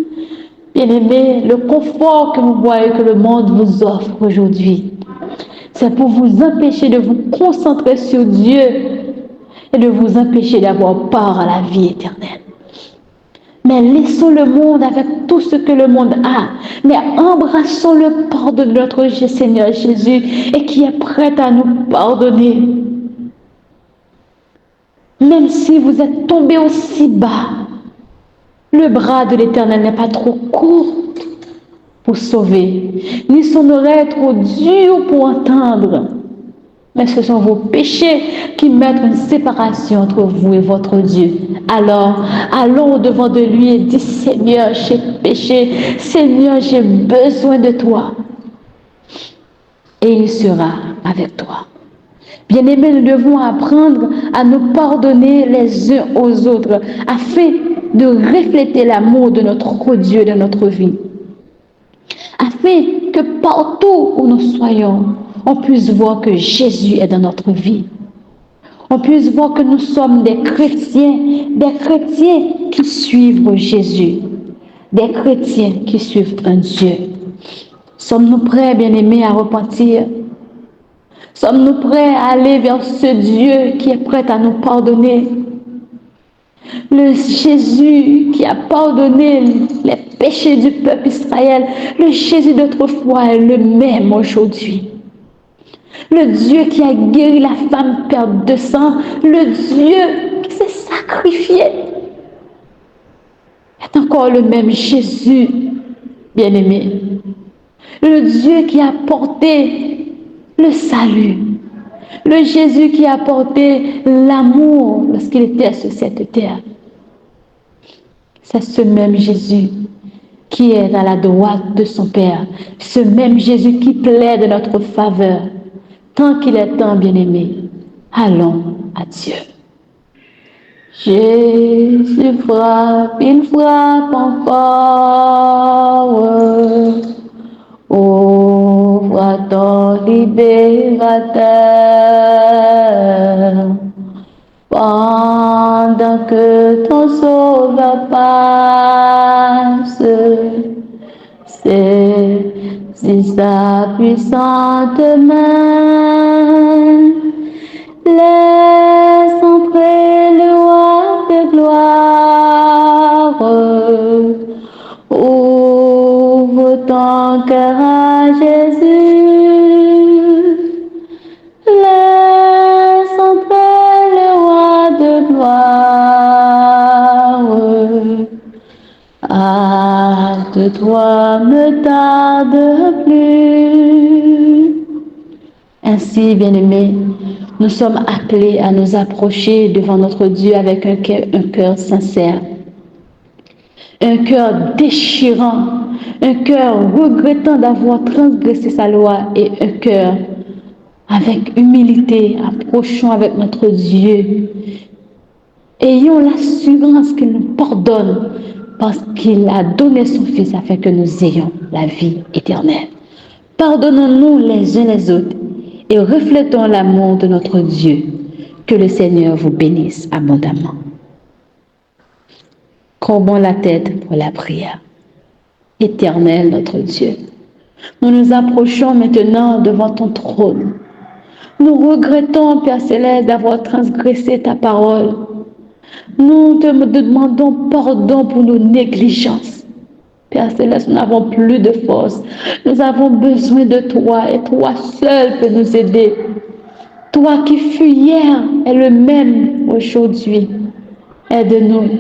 [SPEAKER 6] Bien-aimés, le confort que vous voyez que le monde vous offre aujourd'hui, c'est pour vous empêcher de vous concentrer sur Dieu et de vous empêcher d'avoir part à la vie éternelle. Mais laissons le monde avec tout ce que le monde a, mais embrassons le pardon de notre Seigneur Jésus et qui est prêt à nous pardonner. Même si vous êtes tombé aussi bas, le bras de l'Éternel n'est pas trop court pour sauver, ni son oreille trop dure pour entendre. Mais ce sont vos péchés qui mettent une séparation entre vous et votre Dieu. Alors, allons au-devant de lui et dis, Seigneur, j'ai péché. Seigneur, j'ai besoin de toi. Et il sera avec toi. Bien-aimés, nous devons apprendre à nous pardonner les uns aux autres afin de refléter l'amour de notre Dieu dans notre vie. Afin que partout où nous soyons, on puisse voir que Jésus est dans notre vie. On puisse voir que nous sommes des chrétiens qui suivent Jésus, des chrétiens qui suivent un Dieu. Sommes-nous prêts, bien-aimés, à repentir? Sommes-nous prêts à aller vers ce Dieu qui est prêt à nous pardonner? Le Jésus qui a pardonné les péchés du peuple Israël, le Jésus d'autrefois est le même aujourd'hui. Le Dieu qui a guéri la femme perte de sang, le Dieu qui s'est sacrifié, est encore le même Jésus, bien-aimé. Le Dieu qui a porté le salut, le Jésus qui a porté l'amour lorsqu'il était sur cette terre. C'est ce même Jésus qui est à la droite de son Père, ce même Jésus qui plaide en notre faveur. Tant qu'il est temps, bien-aimé, allons à Dieu. Jésus frappe, il frappe encore. Ouvre à ton libérateur. Pendant que ton sauveur passe, saisis sa puissante main. Laisse entrer le roi de gloire. Ouvre ton cœur à Jésus. Laisse entrer le roi de gloire. Hâte-toi, ne tarde plus. Ainsi, bien-aimés, nous sommes appelés à nous approcher devant notre Dieu avec un cœur sincère, un cœur déchirant, un cœur regrettant d'avoir transgressé sa loi et un cœur avec humilité, approchons avec notre Dieu. Ayons l'assurance qu'il nous pardonne parce qu'il a donné son Fils afin que nous ayons la vie éternelle. Pardonnons-nous les uns les autres et reflétons l'amour de notre Dieu. Que le Seigneur vous bénisse abondamment. Courbons la tête pour la prière. Éternel notre Dieu, nous nous approchons maintenant devant ton trône. Nous regrettons, Père Céleste, d'avoir transgressé ta parole. Nous te demandons pardon pour nos négligences. Père Céleste, nous n'avons plus de force. Nous avons besoin de toi et toi seul peux nous aider. Toi qui fus hier est le même aujourd'hui. Aide-nous.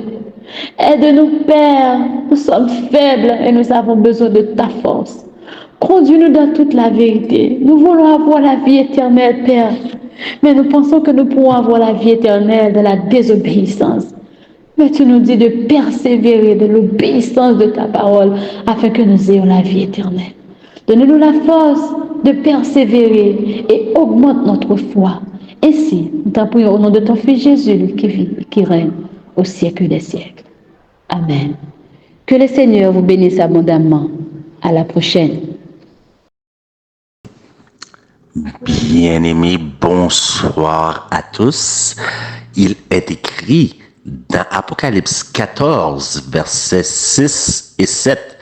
[SPEAKER 6] Aide-nous, Père. Nous sommes faibles et nous avons besoin de ta force. Conduis-nous dans toute la vérité. Nous voulons avoir la vie éternelle, Père. Mais nous pensons que nous pourrons avoir la vie éternelle de la désobéissance. Mais tu nous dis de persévérer de l'obéissance de ta parole afin que nous ayons la vie éternelle. Donne-nous la force de persévérer et augmente notre foi. Ainsi, nous t'en prions au nom de ton Fils Jésus qui vit et qui règne au siècle des siècles. Amen. Que le Seigneur vous bénisse abondamment. À la prochaine.
[SPEAKER 4] Bien-aimés, bonsoir à tous. Il est écrit dans Apocalypse 14, versets 6 et 7.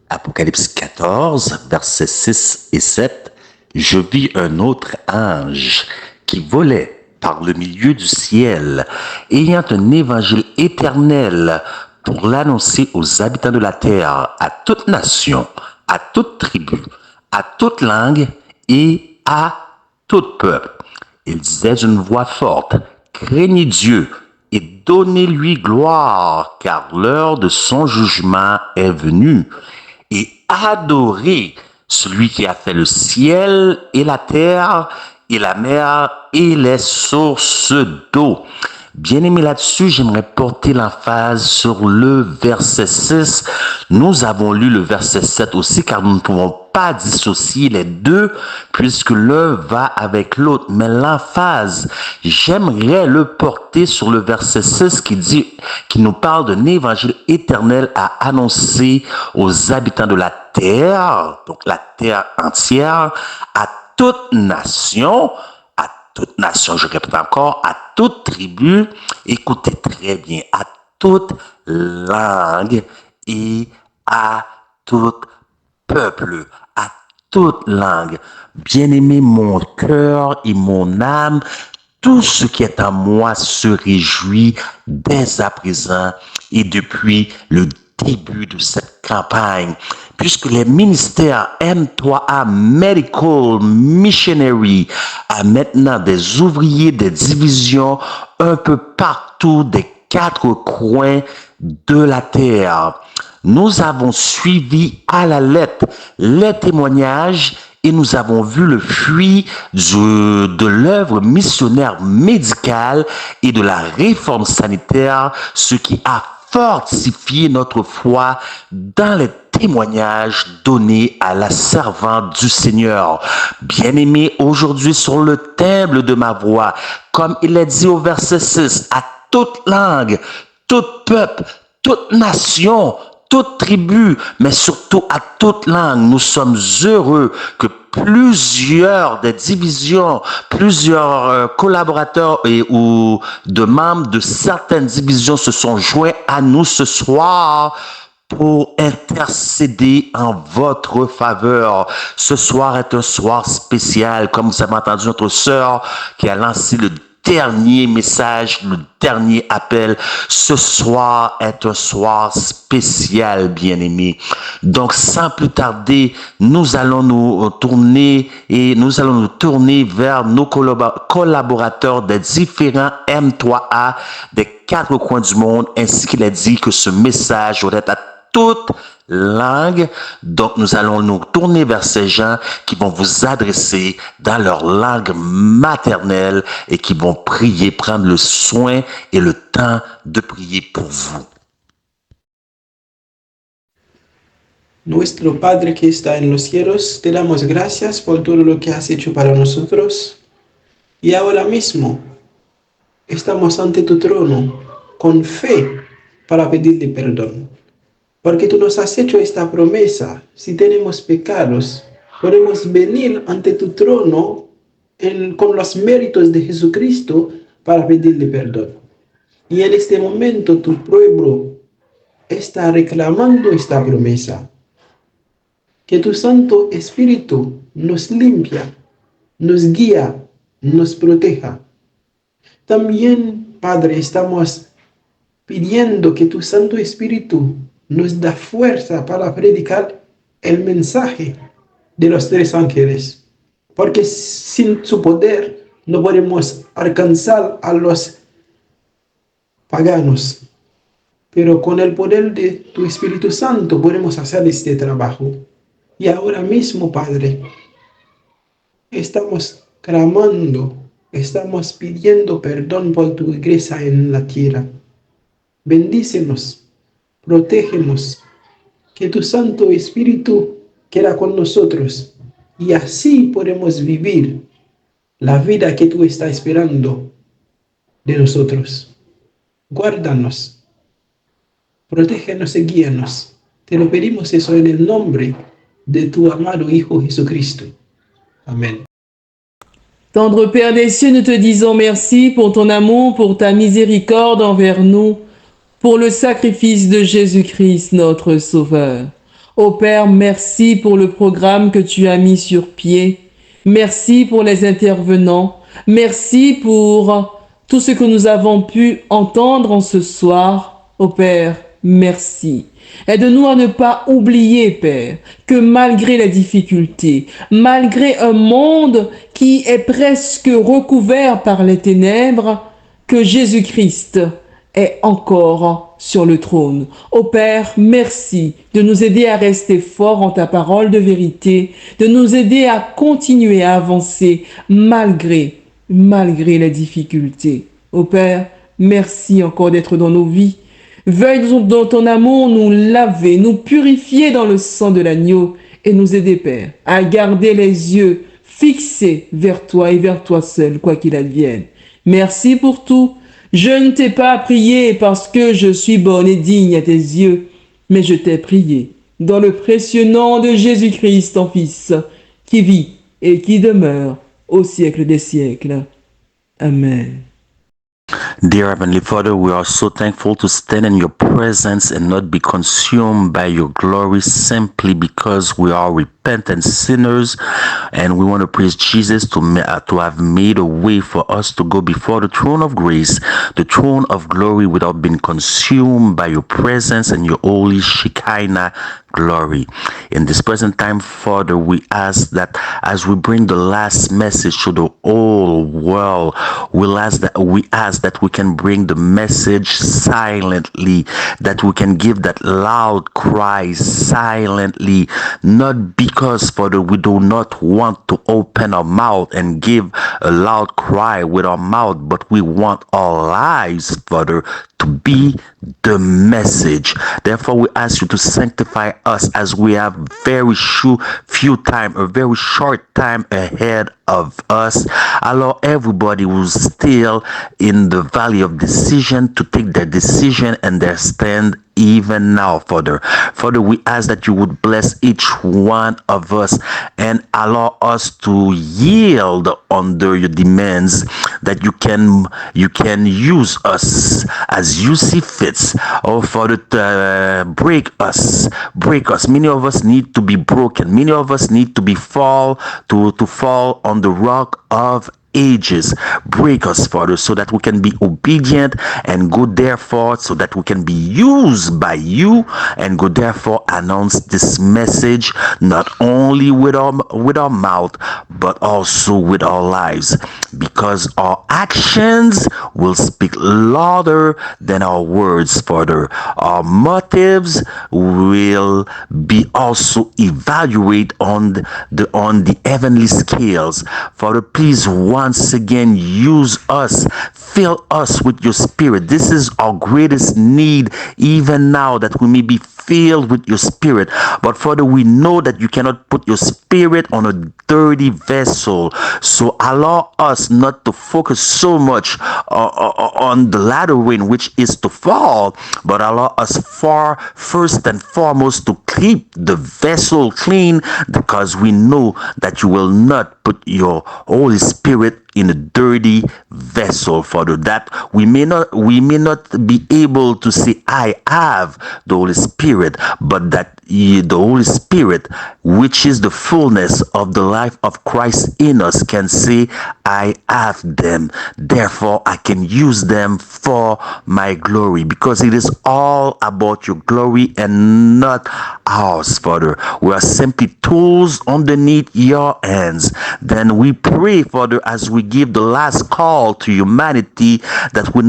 [SPEAKER 4] Apocalypse 14, versets 6 et 7. Je vis un autre ange qui volait par le milieu du ciel, ayant un évangile éternel pour l'annoncer aux habitants de la terre, à toute nation, à toute tribu, à toute langue et à tout peuple. Il disait d'une voix forte, craignez Dieu et donnez-lui gloire, car l'heure de son jugement est venue, et adorez celui qui a fait le ciel et la terre et la mer et les sources d'eau. Bien aimé, là-dessus, j'aimerais porter l'emphase sur le verset 6. Nous avons lu le verset 7 aussi, car nous ne pouvons pas dissocier les deux, puisque l'un va avec l'autre. Mais l'emphase, j'aimerais le porter sur le verset 6 qui nous parle d'un évangile éternel à annoncer aux habitants de la terre, donc la terre entière, à toute nation, je répète encore, à toute tribu, écoutez très bien, à toute langue et à tout peuple, à toute langue. Bien-aimé, mon cœur et mon âme, tout ce qui est en moi se réjouit dès à présent et depuis le début de cette campagne, puisque les ministères M3A Medical Missionary a maintenant des ouvriers, des divisions un peu partout des 4 coins de la terre. Nous avons suivi à la lettre les témoignages et nous avons vu le fruit de l'œuvre missionnaire médicale et de la réforme sanitaire, ce qui a fortifié notre foi dans les témoignages donnés à la servante du Seigneur. Bien-aimé, aujourd'hui sur le timbre de ma voix, comme il est dit au verset 6, à toute langue, tout peuple, toute nation, toute tribu, mais surtout à toute langue, nous sommes heureux que plusieurs des divisions, plusieurs collaborateurs ou de membres de certaines divisions se sont joints à nous ce soir pour intercéder en votre faveur. Ce soir est un soir spécial, comme vous avez entendu notre sœur qui a lancé le dernier message, le dernier appel. Ce soir est un soir spécial, bien-aimé. Donc, sans plus tarder, nous allons nous tourner vers nos collaborateurs des différents M3A des 4 coins du monde, ainsi qu'il a dit que ce message aurait à toute langue. Donc, nous allons nous tourner vers ces gens qui vont vous adresser dans leur langue maternelle et qui vont prier, prendre le soin et le temps de prier pour vous.
[SPEAKER 5] Nuestro Padre que está en los cielos, te damos gracias por todo lo que has hecho para nosotros. Y ahora mismo estamos ante tu trono con fe para pedirte perdón. Porque tú nos has hecho esta promesa. Si tenemos pecados, podemos venir ante tu trono con los méritos de Jesucristo para pedirle perdón. Y en este momento tu pueblo está reclamando esta promesa. Que tu Santo Espíritu nos limpia, nos guía nos proteja. También, Padre, estamos pidiendo que tu Santo Espíritu nos da fuerza para predicar el mensaje de los 3 ángeles, porque sin su poder no podemos alcanzar a los paganos, pero con el poder de tu Espíritu Santo podemos hacer este trabajo. Y ahora mismo, Padre, estamos clamando, estamos pidiendo perdón por tu iglesia en la tierra. Bendícenos, protégenos, que tu Santo Espíritu quede con nosotros y así podemos vivir la vida que tú estás esperando de nosotros. Guárdanos, protégenos y guíanos. Te lo pedimos eso en el nombre de tu amado Hijo Jesucristo. Amén.
[SPEAKER 7] Tendre Père des cieux, nous te disons merci pour ton amour, pour ta miséricorde envers nous, pour le sacrifice de Jésus-Christ, notre Sauveur. Ô Père, merci pour le programme que tu as mis sur pied. Merci pour les intervenants. Merci pour tout ce que nous avons pu entendre en ce soir. Ô Père, merci. Aide-nous à ne pas oublier, Père, que malgré les difficultés, malgré un monde qui est presque recouvert par les ténèbres, que Jésus-Christ est encore sur le trône. Ô Père, merci de nous aider à rester forts en ta parole de vérité, de nous aider à continuer à avancer malgré les difficultés. Ô Père, merci encore d'être dans nos vies. Veuille dans ton amour nous laver, nous purifier dans le sang de l'agneau et nous aider, Père, à garder les yeux fixés vers toi et vers toi seul, quoi qu'il advienne. Merci pour tout. Je ne t'ai pas prié parce que je suis bonne et digne à tes yeux, mais je t'ai prié dans le précieux nom de Jésus-Christ, ton Fils, qui vit et qui demeure au siècle des siècles. Amen.
[SPEAKER 4] Dear Heavenly Father, we are so thankful to stand in your presence and not be consumed by your glory simply because we are repentant sinners, and we want to praise Jesus to have made a way for us to go before the throne of grace, the throne of glory, without being consumed by your presence and your holy Shekinah glory. In this present time, Father, we ask that as we bring the last message to the whole world, we ask that we can bring the message silently, that we can give that loud cry silently, not because, Father, we do not want to open our mouth and give a loud cry with our mouth, but we want our lives, Father, to be the message. Therefore, we ask you to sanctify us as we have a very short time ahead of us. Allow everybody who's still in the valley of decision to take their decision and their stand even now, Father. Father, we ask that you would bless each one of us and allow us to yield under your demands, that you can use us as you see fits. Oh, Father, break us. Many of us need to be broken. Many of us need to fall on the rock of ages. Break us, Father, so that we can be obedient and go therefore, so that we can be used by you and go therefore announce this message not only with our mouth but also with our lives, because our actions will speak louder than our words, Father. Our motives will be also evaluated on the heavenly scales. Father, please once again use us, fill us with your spirit. This is our greatest need even now, that we may be filled with your spirit. But Father, we know that you cannot put your spirit on a dirty vessel, so allow us not to focus so much on the latter rain, which is to fall, but allow us first and foremost to keep the vessel clean, because we know that you will not put your Holy Spirit in a dirty vessel, Father, that we may not be able to say, I have the Holy Spirit, but that the Holy Spirit, which is the fullness of the life of Christ in us, can say, I have them. Therefore, I can use them for my glory, because it is all about your glory and not ours, Father. We are simply tools underneath your hands. Then we pray, Father, as we give the last call to humanity, that we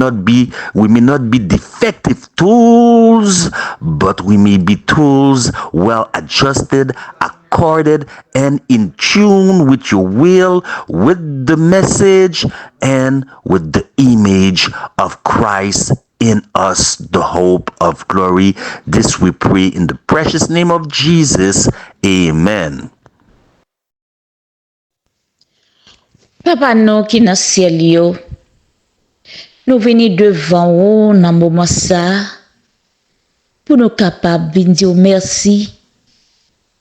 [SPEAKER 4] may not be defective tools, but we may be tools well adjusted, accorded, and in tune with your will, with the message, and with the image of Christ in us, the hope of glory. This we pray in the precious name of Jesus. Amen.
[SPEAKER 1] Papa nou ki nan ciel yo, nou veni devant ou nan moment ça pour nous capable de dire merci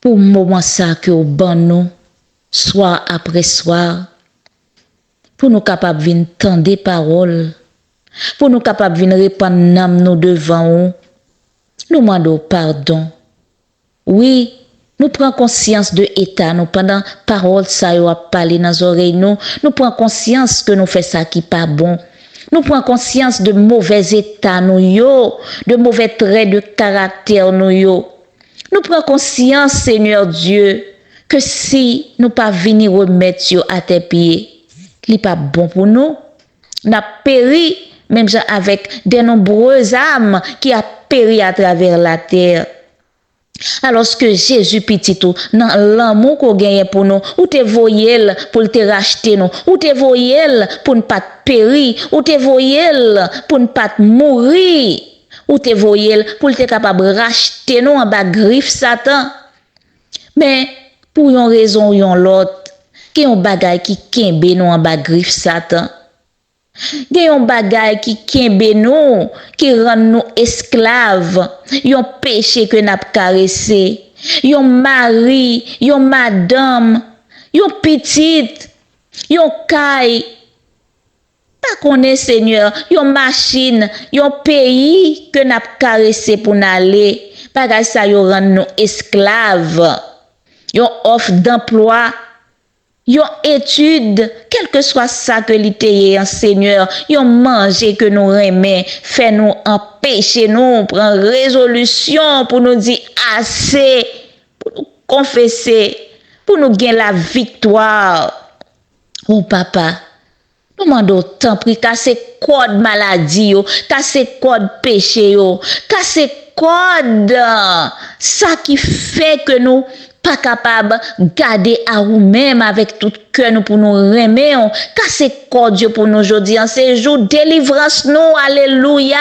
[SPEAKER 1] pour moment ça que au ban nous soir après soir, pour nous capable de tendre des paroles, pour nous capable de répandre nam nous devant ou, nous demandons pardon. Oui, nous prenons conscience de l'état, nous pendant parole ça yo a parlé dans oreilles nous prenons conscience que nous fait ça qui pas bon. Nous prenons conscience de mauvais état nous yo, de mauvais traits de caractère nous yo. Nous prenons conscience, Seigneur Dieu, que si nous pas venir remettre yo à tes pieds, li pas bon pour nous. N'a péri même avec de nombreuses âmes qui a péri à travers la terre. Alors que Jésus petit tout dans l'amour qu'on gagne pour nous, ou te voyel pour te racheter nous, ou te voyel pour ne pas périr, ou te voyel pour ne pas mourir, ou te voyel pour te capable racheter nous en bas griffe Satan. Mais pour une raison ou une l'autre, qui yon bagay qui kembe nous en bas griffe Satan. Gen yon bagay qui kembe nous, qui rend nous esclaves, yon péché que n'a caressé, yon mari, yon madame, yon petite, yon kay, pas connaît Seigneur, yon machine, yon pays que n'a caressé pour n'aller, bagay ça yon rend nous esclaves, yon offre d'emploi, yon étude, quel que soit ça que l'ité en Seigneur, yon manger que nous remet, fait nous empêcher nous, prendre résolution pour nous dire assez, pour nous confesser, pour nous gagner la victoire. Oh papa, nous demandons tant pris, casser code maladie, casser code péché, casser code, ça qui fait que nous pas capable garder à nous-mêmes avec tout cœur nous pour nous remettre, casser code pour nous aujourd'hui en ces jours délivrance nous, alléluia.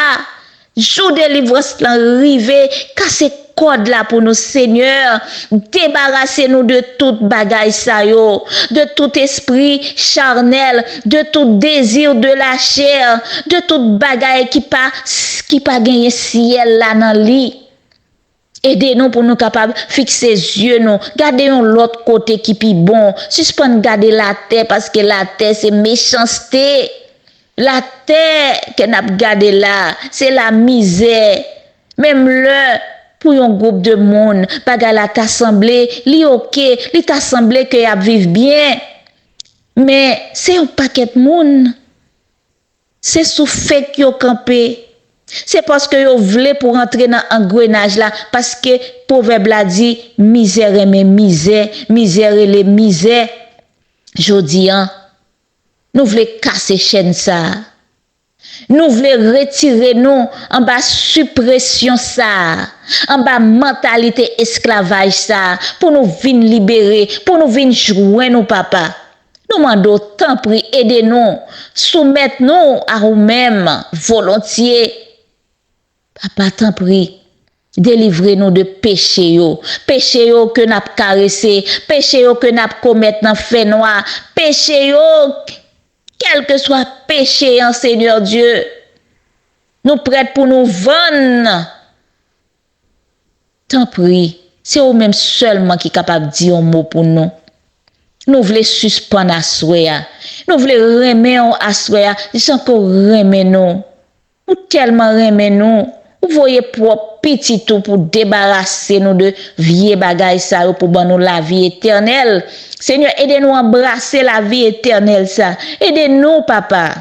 [SPEAKER 1] Jour délivrance l'arrivée, casser code là pour nous Seigneur, débarrasser nous de toute bagaille ça yo, de tout esprit charnel, de tout désir de la chair, de toute bagaille qui pas gagner ciel là dans lit. Aidez-nous pour nous capables fixer yeux nous, garder l'autre côté qui pi bon, suspendre garder la terre parce que la terre c'est méchanceté. La terre que n'a gardé là, c'est la misère. Même le pour un groupe de monde, bagala t'assemblé, li OK, li t'assemblé que y a vivre bien. Mais c'est un paquet de monde. C'est sous fait que yo campé. C'est parce que yo voulez pour entrer dans engrenage là parce que proverbe la dit misère et misère, misère et les misères. Jodi an, nous voulons casser chaîne ça. Nous voulons retirer nous en bas suppression ça, en bas mentalité esclavage ça pour nous venir libérer, pour nous venir jouer nous papa. Nous demandons tant pris aidez-nous, soumettez-nous à nous-mêmes volontiers. Papa, t'en prie, délivrez-nous de péché yo que n'a caressé, péché yo que n'a commettre dans fait noir, péché yo, quel que soit péché en Seigneur Dieu, nous prêts pour nous vendre. T'en prie, c'est vous même seulement qui est capable de dire un mot pour nous. Nous voulons suspendre à souhait. Nous voulons remettre à souhait. Sans qu'on remet nous. Nous tellement remet nous. Vous voyez propre petit tout pour débarrasser nous de vieux bagailles ça pour ban nous la vie éternelle. Seigneur, aidez-nous à embrasser la vie éternelle ça. Aidez-nous papa.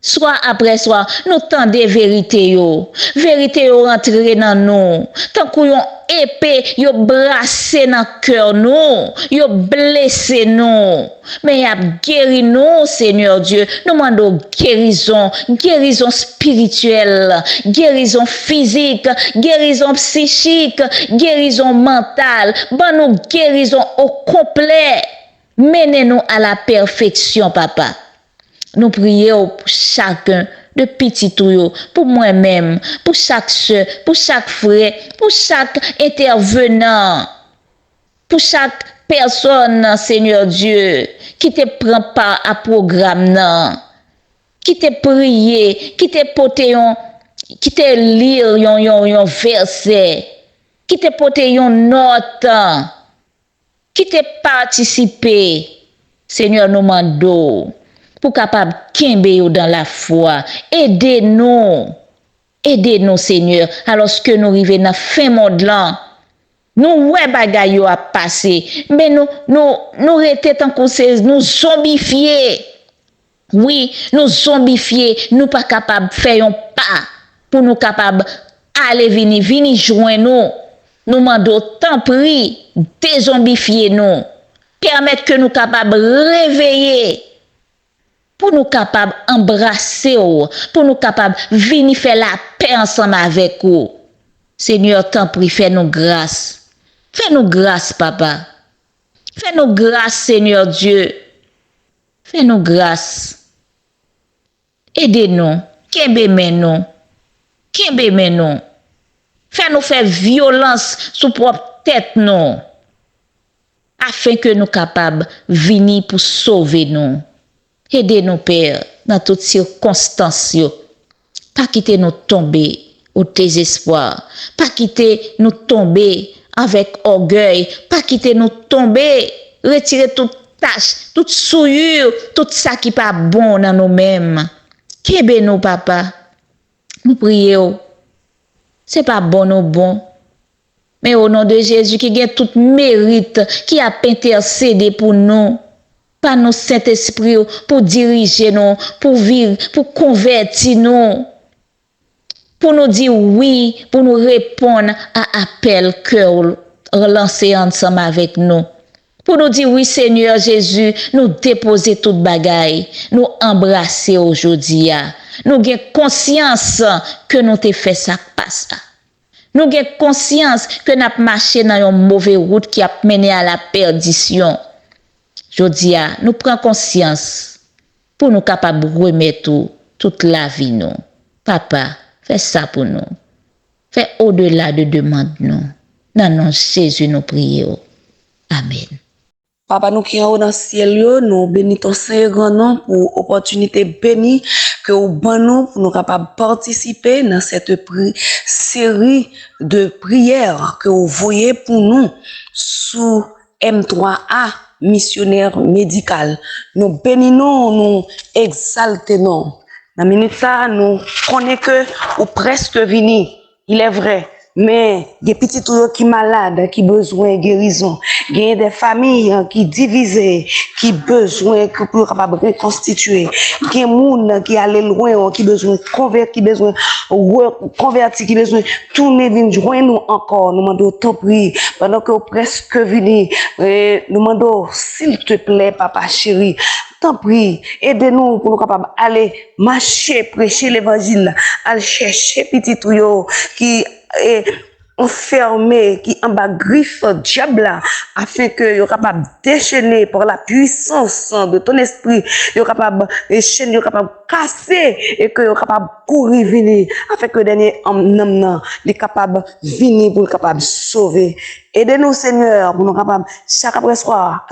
[SPEAKER 1] Soit après soit, nous tendez vérité yo. Vérité yo rentre dans nous. Tant qu'on yon épée, yo brassé dans cœur nous. Yo blessé nous. Mais y a guéri nous, Seigneur Dieu. Nous demandons guérison. Guérison spirituelle. Guérison physique. Guérison psychique. Guérison mentale. Bon nous guérison au complet. Menez-nous à la perfection, papa. Nous prions pour chacun de petit tout, pour moi-même, pour chaque soeur, pour chaque frère, pour chaque intervenant, pour chaque personne, Seigneur Dieu, qui te prend part à programme, qui te prié, qui te porté qui te lire yon verset, qui te porté yon note, qui te participé. Seigneur, nous demandons pour capable kembe yo dans la foi. Aidez-nous. Aidez-nous, Seigneur, alors que nous arrivons dans fin monde là. Nous ouais bagay yo a passé, mais nous rete tant qu'on nous zombifier. Oui, nous zombifier, nous pas capable faire un pas pour nous capable aller venir joindre nous. Nous demandons tant pris dézombifier nous. Permettre que nous capables réveiller. Pour nous capables embrasser, pour nous capables venir faire la paix ensemble avec vous. Seigneur, t'en prie, fais-nous grâce. Fais-nous grâce, papa. Fais-nous grâce, Seigneur Dieu. Fais-nous grâce. Aidez-nous. Kembe-nous. Kembe-nous. Fais-nous faire violence sous propre tête, nous. Afin que nous capables venir pour sauver nous. Aidez-nous, Père, dans toutes circonstances. Pas quitter nous tomber au désespoir. Pas quitter nous tomber avec orgueil. Pas quitter nous tomber, retirer toute tâche, toute souillure, tout ça qui n'est pas bon dans nous-mêmes. Kembe nous, papa. Nous prions. Ce n'est pas bon ou bon. Mais au nom de Jésus qui a tout mérite, qui a intercédé pour nous. Pas nous Saint-Esprit pour diriger nous, pour vivre, pour convertir nous, pour nous dire oui, pour nous répondre à appel que relancer ensemble avec nous. Pour nous dire oui Seigneur Jésus, nous déposer toute bagaille, nous embrasser aujourd'hui. Nous avons conscience que nous te fait ça passe. Nous avons conscience que nous avons marché dans une mauvaise route qui a mené à la perdition. Jodia, nous prenons conscience pour nous capables de remettre toute la vie nous. Papa, fais ça pour nous. Fais au-delà de demande nous. Dans le nom de Jésus nous prions. Amen.
[SPEAKER 3] Papa, nous qui sommes dans le ciel, nous bénissons ton Saint nom pour l'opportunité bénie que vous nous pour nous capables de participer dans cette série de prières que vous voyez pour nous sous M3A. Missionnaire médical. Nous bénissons, nous exaltons. Dans la minute ça, nous connaissons que ou presque vini. Il est vrai. Mais il y a des petits gens qui sont malades, qui ont besoin de guérison. Il y a des familles qui sont divisées, qui ont besoin pour capable reconstituer. Il y a des gens qui allent loin, qui ont besoin de convertir, qui ont besoin de convertir, qui ont besoin de tourner, de joindre nous encore. Nous demandons ton prix. Pendant que presque venu, nous demandons, s'il te plaît, papa chéri, t'en prie, aidez-nous pour nous capables d'aller marcher, prêcher l'évangile, aller chercher petit tuyau qui est enfermé, qui en bas griffe diable afin que yo capable déchaîner par la puissance de ton esprit, yo capable déchaîner, yo capable casser et que yo capable courir venir afin que dernier homme les capable venir pour capable sauver. Aidez-nous Seigneur pour nous capable chaque après soir,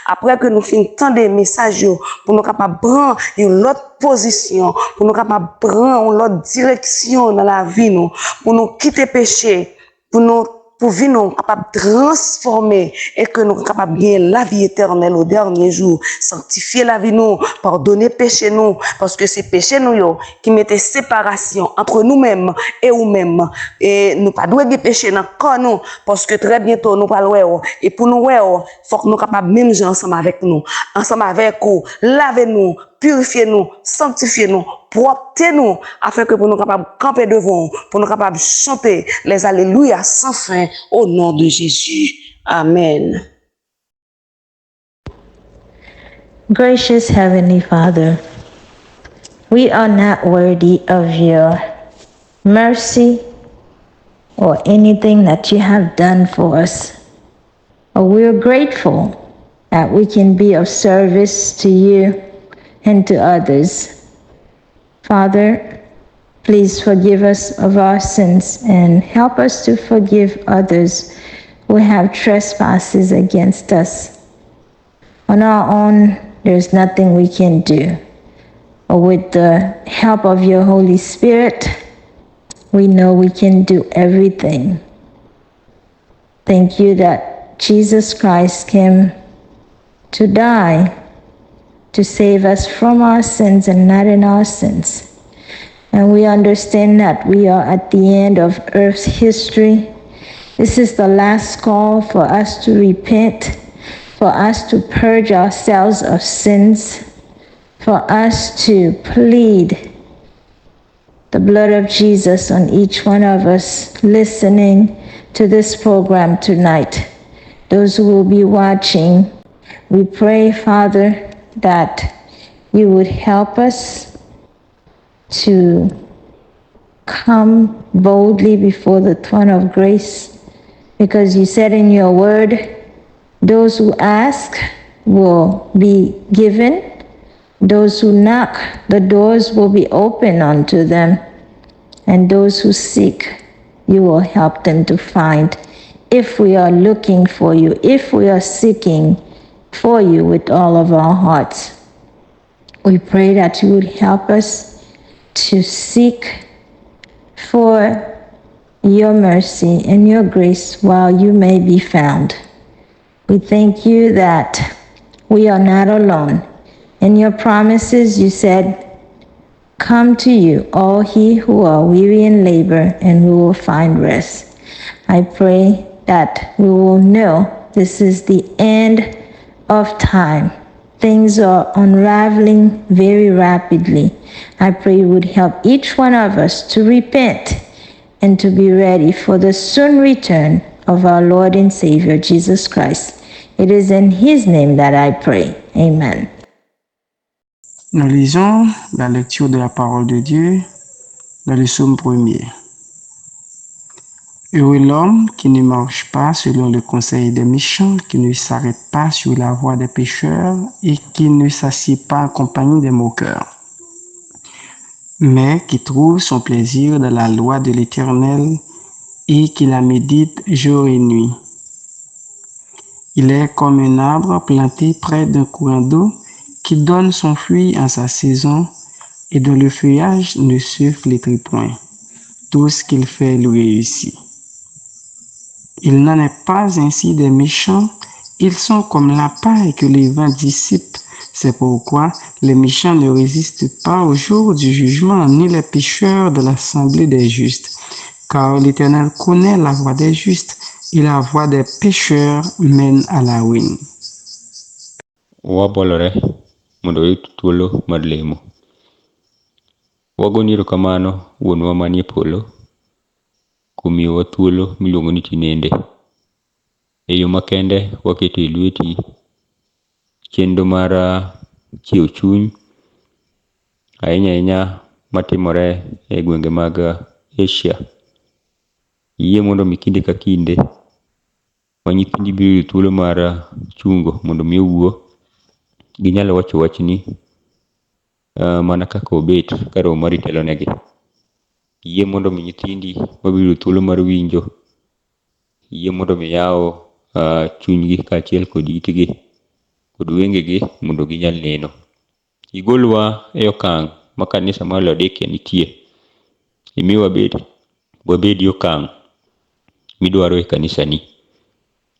[SPEAKER 3] après que nous finissons tant de messages pour nous capable prendre une autre position, pour nous capable prendre une autre direction dans la vie nous, pour nous quitter péché, pour nous pour vie nous capable transformer et que nous capable gagner la vie éternelle au dernier jour, sanctifier la vie nous, pardonner péché nous, parce que c'est péché nous yo qui mettait séparation entre nous-mêmes et nous-mêmes, et nous pas doit péché dans corps nous, parce que très bientôt nous pas loin, et pour nous faut que nous capable même ensemble avec nous, ensemble avec vous, laver nous, purifier nous, sanctifier nous, propter nous, afin que pour nous capables camper devant, pour nous capables chanter les alléluia sans fin au nom de Jésus. Amen.
[SPEAKER 8] Gracious Heavenly Father, we are not worthy of your mercy or anything that you have done for us. But we're grateful that we can be of service to you and to others. Father, please forgive us of our sins and help us to forgive others who have trespasses against us. On our own, there's nothing we can do. But with the help of your Holy Spirit, we know we can do everything. Thank you that Jesus Christ came to die to save us from our sins and not in our sins. And we understand that we are at the end of earth's history. This is the last call for us to repent, for us to purge ourselves of sins, for us to plead the blood of Jesus on each one of us listening to this program tonight. Those who will be watching, we pray, Father, that you would help us to come boldly before the throne of grace, because you said in your word, those who ask will be given. Those who knock, the doors will be open unto them. And those who seek, you will help them to find. If we are looking for you, if we are seeking for you with all of our hearts, we pray that you would help us to seek for your mercy and your grace while you may be found. We thank you that we are not alone. In your promises, you said, come to you, all he who are weary in labor, and we will find rest. I pray that we will know this is the end of time. Things are unraveling very rapidly. I pray you would help each one of us to repent and to be ready for the soon return of our Lord and Savior, Jesus Christ. It is in his name that I pray. Amen.
[SPEAKER 5] Nous lisons la lecture de la parole de Dieu dans le psaume 1er. Heureux l'homme qui ne marche pas selon le conseil des méchants, qui ne s'arrête pas sur la voie des pécheurs et qui ne s'assied pas en compagnie des moqueurs, mais qui trouve son plaisir dans la loi de l'Éternel et qui la médite jour et nuit. Il est comme un arbre planté près d'un courant d'eau qui donne son fruit en sa saison et dont le feuillage ne se flétrit point. Tout ce qu'il fait lui réussit. Il n'en est pas ainsi des méchants, ils sont comme la paille que les vents dissipent. C'est pourquoi les méchants ne résistent pas au jour du jugement, ni les pécheurs de l'assemblée des justes. Car l'Éternel connaît la voie des justes, et la voie des pécheurs mène à la ruine.
[SPEAKER 9] Wabolore mondo itu thuolo mar lemo. Wago erokamano wuonwa manie polo kuom miyowa thuolo miluongo ni tinende. E yo makende waketo e lweti chenro mar chiewo chuny ahinya ahinya matimore e gwenge mag Asia. Yie mondo mi kinde ka kinde ma nyithindi biro yudo thuolo mar chungo mondo mi owuo ginyalo wacho wachni mana kaka obet ka romo mar itelonegi. Yie mondo mi nyithindi mabiro yudo thuolo mar winjo, yie mondo mi yaw chunygi kaachiel kod itgi kod wengegi mondo ginyal neno. Igolwa e okang' ma kanisa mar Laodikia nitie. Imiyo wabed e okang' midwaro e kanisani.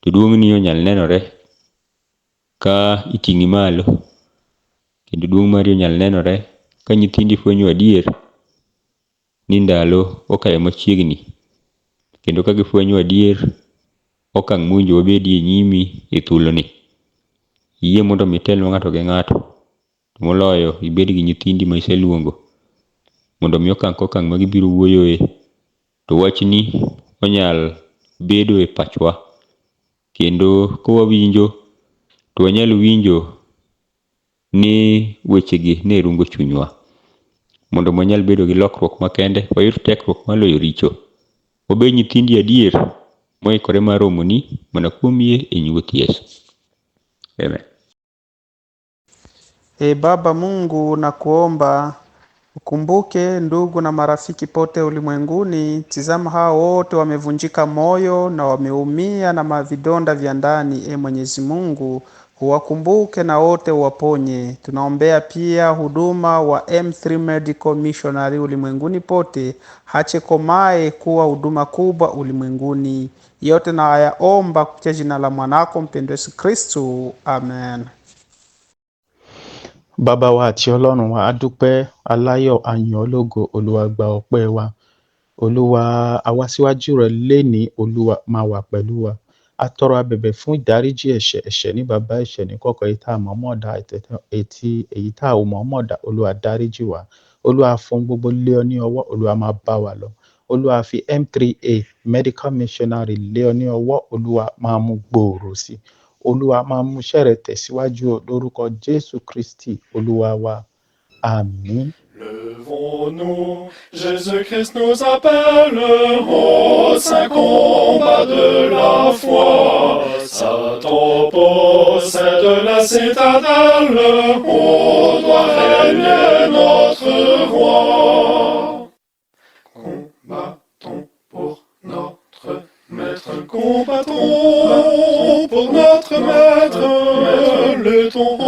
[SPEAKER 9] To duong'ni onyal nenore ka iting'i malo, kendo duong' mari onyal nenore ka nyithindi fwenyo adier ni ndalo okayo machiegni, kendo ka gifwenyo adier okang' mwinjo wabedi e nyimi e thuloni. Yie mondo mitelnwa ng'ato gi ng'ato, to moloyo ibed gi nyithindi ma iseluongo mondo mi okang' kokang' ma gibiro wuoyoe to wachni onyal bedo e pachwa, kendo kawawinjo to wanyal winjo ni wechegi ne rungo chunywa. Mondo wanyal bedo gi lokruok makende, wayud tekruok maloyo richo. Wabed nyithindi adier moikore mar romoni mana kuom yie e nyuoth Yesu. Amen.
[SPEAKER 5] Baba Mungu, na kuomba ukumbuke ndugu na marafiki pote ulimwenguni. Tizama hao wote wamevunjika moyo na wameumia na mavidonda vya ndani. Mwenyezi Mungu, uwakumbuke na wote uwaponye. Tunaombea pia huduma wa M3 Medical Missionary ulimwenguni pote, hache komae kuwa huduma kubwa ulimwenguni. Yote na ayaomba kupitia jina la mwanako mpendwa Yesu Kristo. Amen.
[SPEAKER 10] Bàbá wa àti Ọlọ́run wa, a dúpẹ́ aláyọ̀ àyàn ológo. Olúwa gba ọpẹ́ wa. Olúwa, a wá síwájú rẹ lénìí. Olúwa máa wà pẹ̀lú wa. A tọrọ abẹ̀bẹ̀ fún ìdáríjì ẹ̀ṣẹ̀ ní bàbá ẹ̀ṣẹ̀ ní kọ̀kọ̀, èyí tá a mọ̀ọ́mọ̀ dá èyí tá a ò mọ̀ọ́mọ̀ dá. Olúwa dáríjì wa. Olúwa fún gbogbo lé ọ ní ọwọ́. Olúwa máa bá wa lọ. Olúwa fi M3A Medical Missionary lé ọ ní ọwọ́. Olúwa máa mú gbòòrò sí. Olúwa máa mú iṣẹ́ rẹ̀ tẹ̀síwájú lórúkọ Jésù Kristi Olúwa wa. Àmín.
[SPEAKER 11] Levons-nous, Jésus-Christ nous appelle au saint combat de la foi. Satan possède la citadelle, où doit régner notre roi. Combattons pour notre Maître, combattons pour notre Maître, luttons au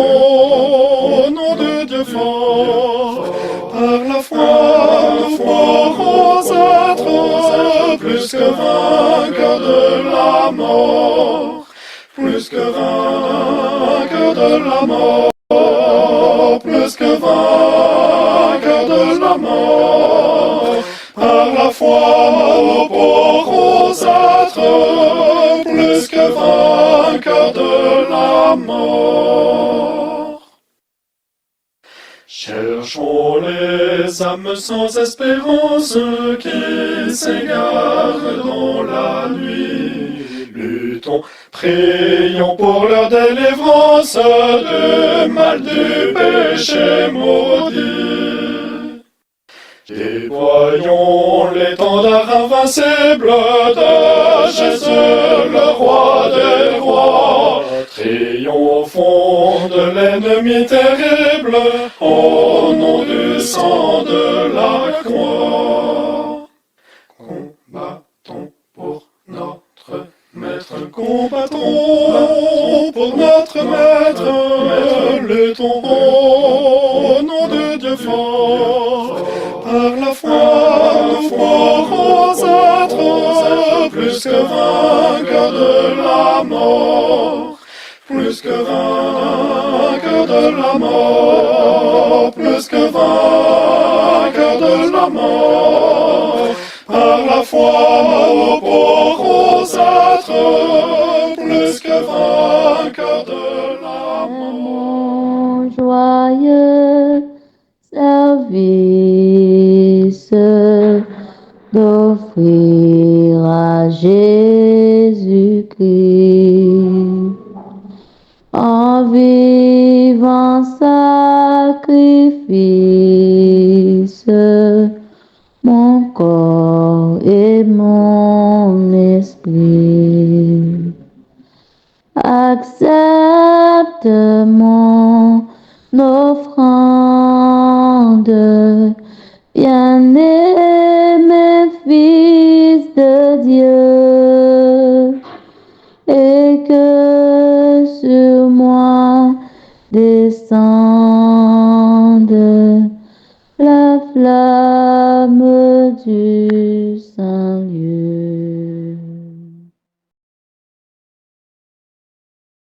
[SPEAKER 11] nom de Dieu fort. Par la foi, nous pourrons être plus que vainqueurs de la mort, plus que vainqueurs de la mort, plus que vainqueurs de la mort. Par la foi, nous pourrons être plus que vainqueurs de la mort. Cherchons les âmes sans espérance qui s'égarent dans la nuit. Luttons, prions pour leur délivrance du mal du péché maudit. Déployons l'étendard invincible de Jésus, le roi des rois. Triomphons de l'ennemi terrible au nom du sang de la croix. Combattons pour notre Maître, combattons pour notre Maître, luttons au nom de Dieu fort. Par la foi, nous pourrons être plus que vainqueurs de la mort, plus que vainqueurs de la mort, plus que vainqueurs de la mort. Par la foi, nous pourrons être plus que vainqueurs de la mort.
[SPEAKER 6] Joyeux service d'offrir à Jésus-Christ en vivant sacrifice, mon corps et mon esprit. Accepte mon offrande, bien-aimé Fils de Dieu, et que sur moi descende la flamme du Saint-Lieu.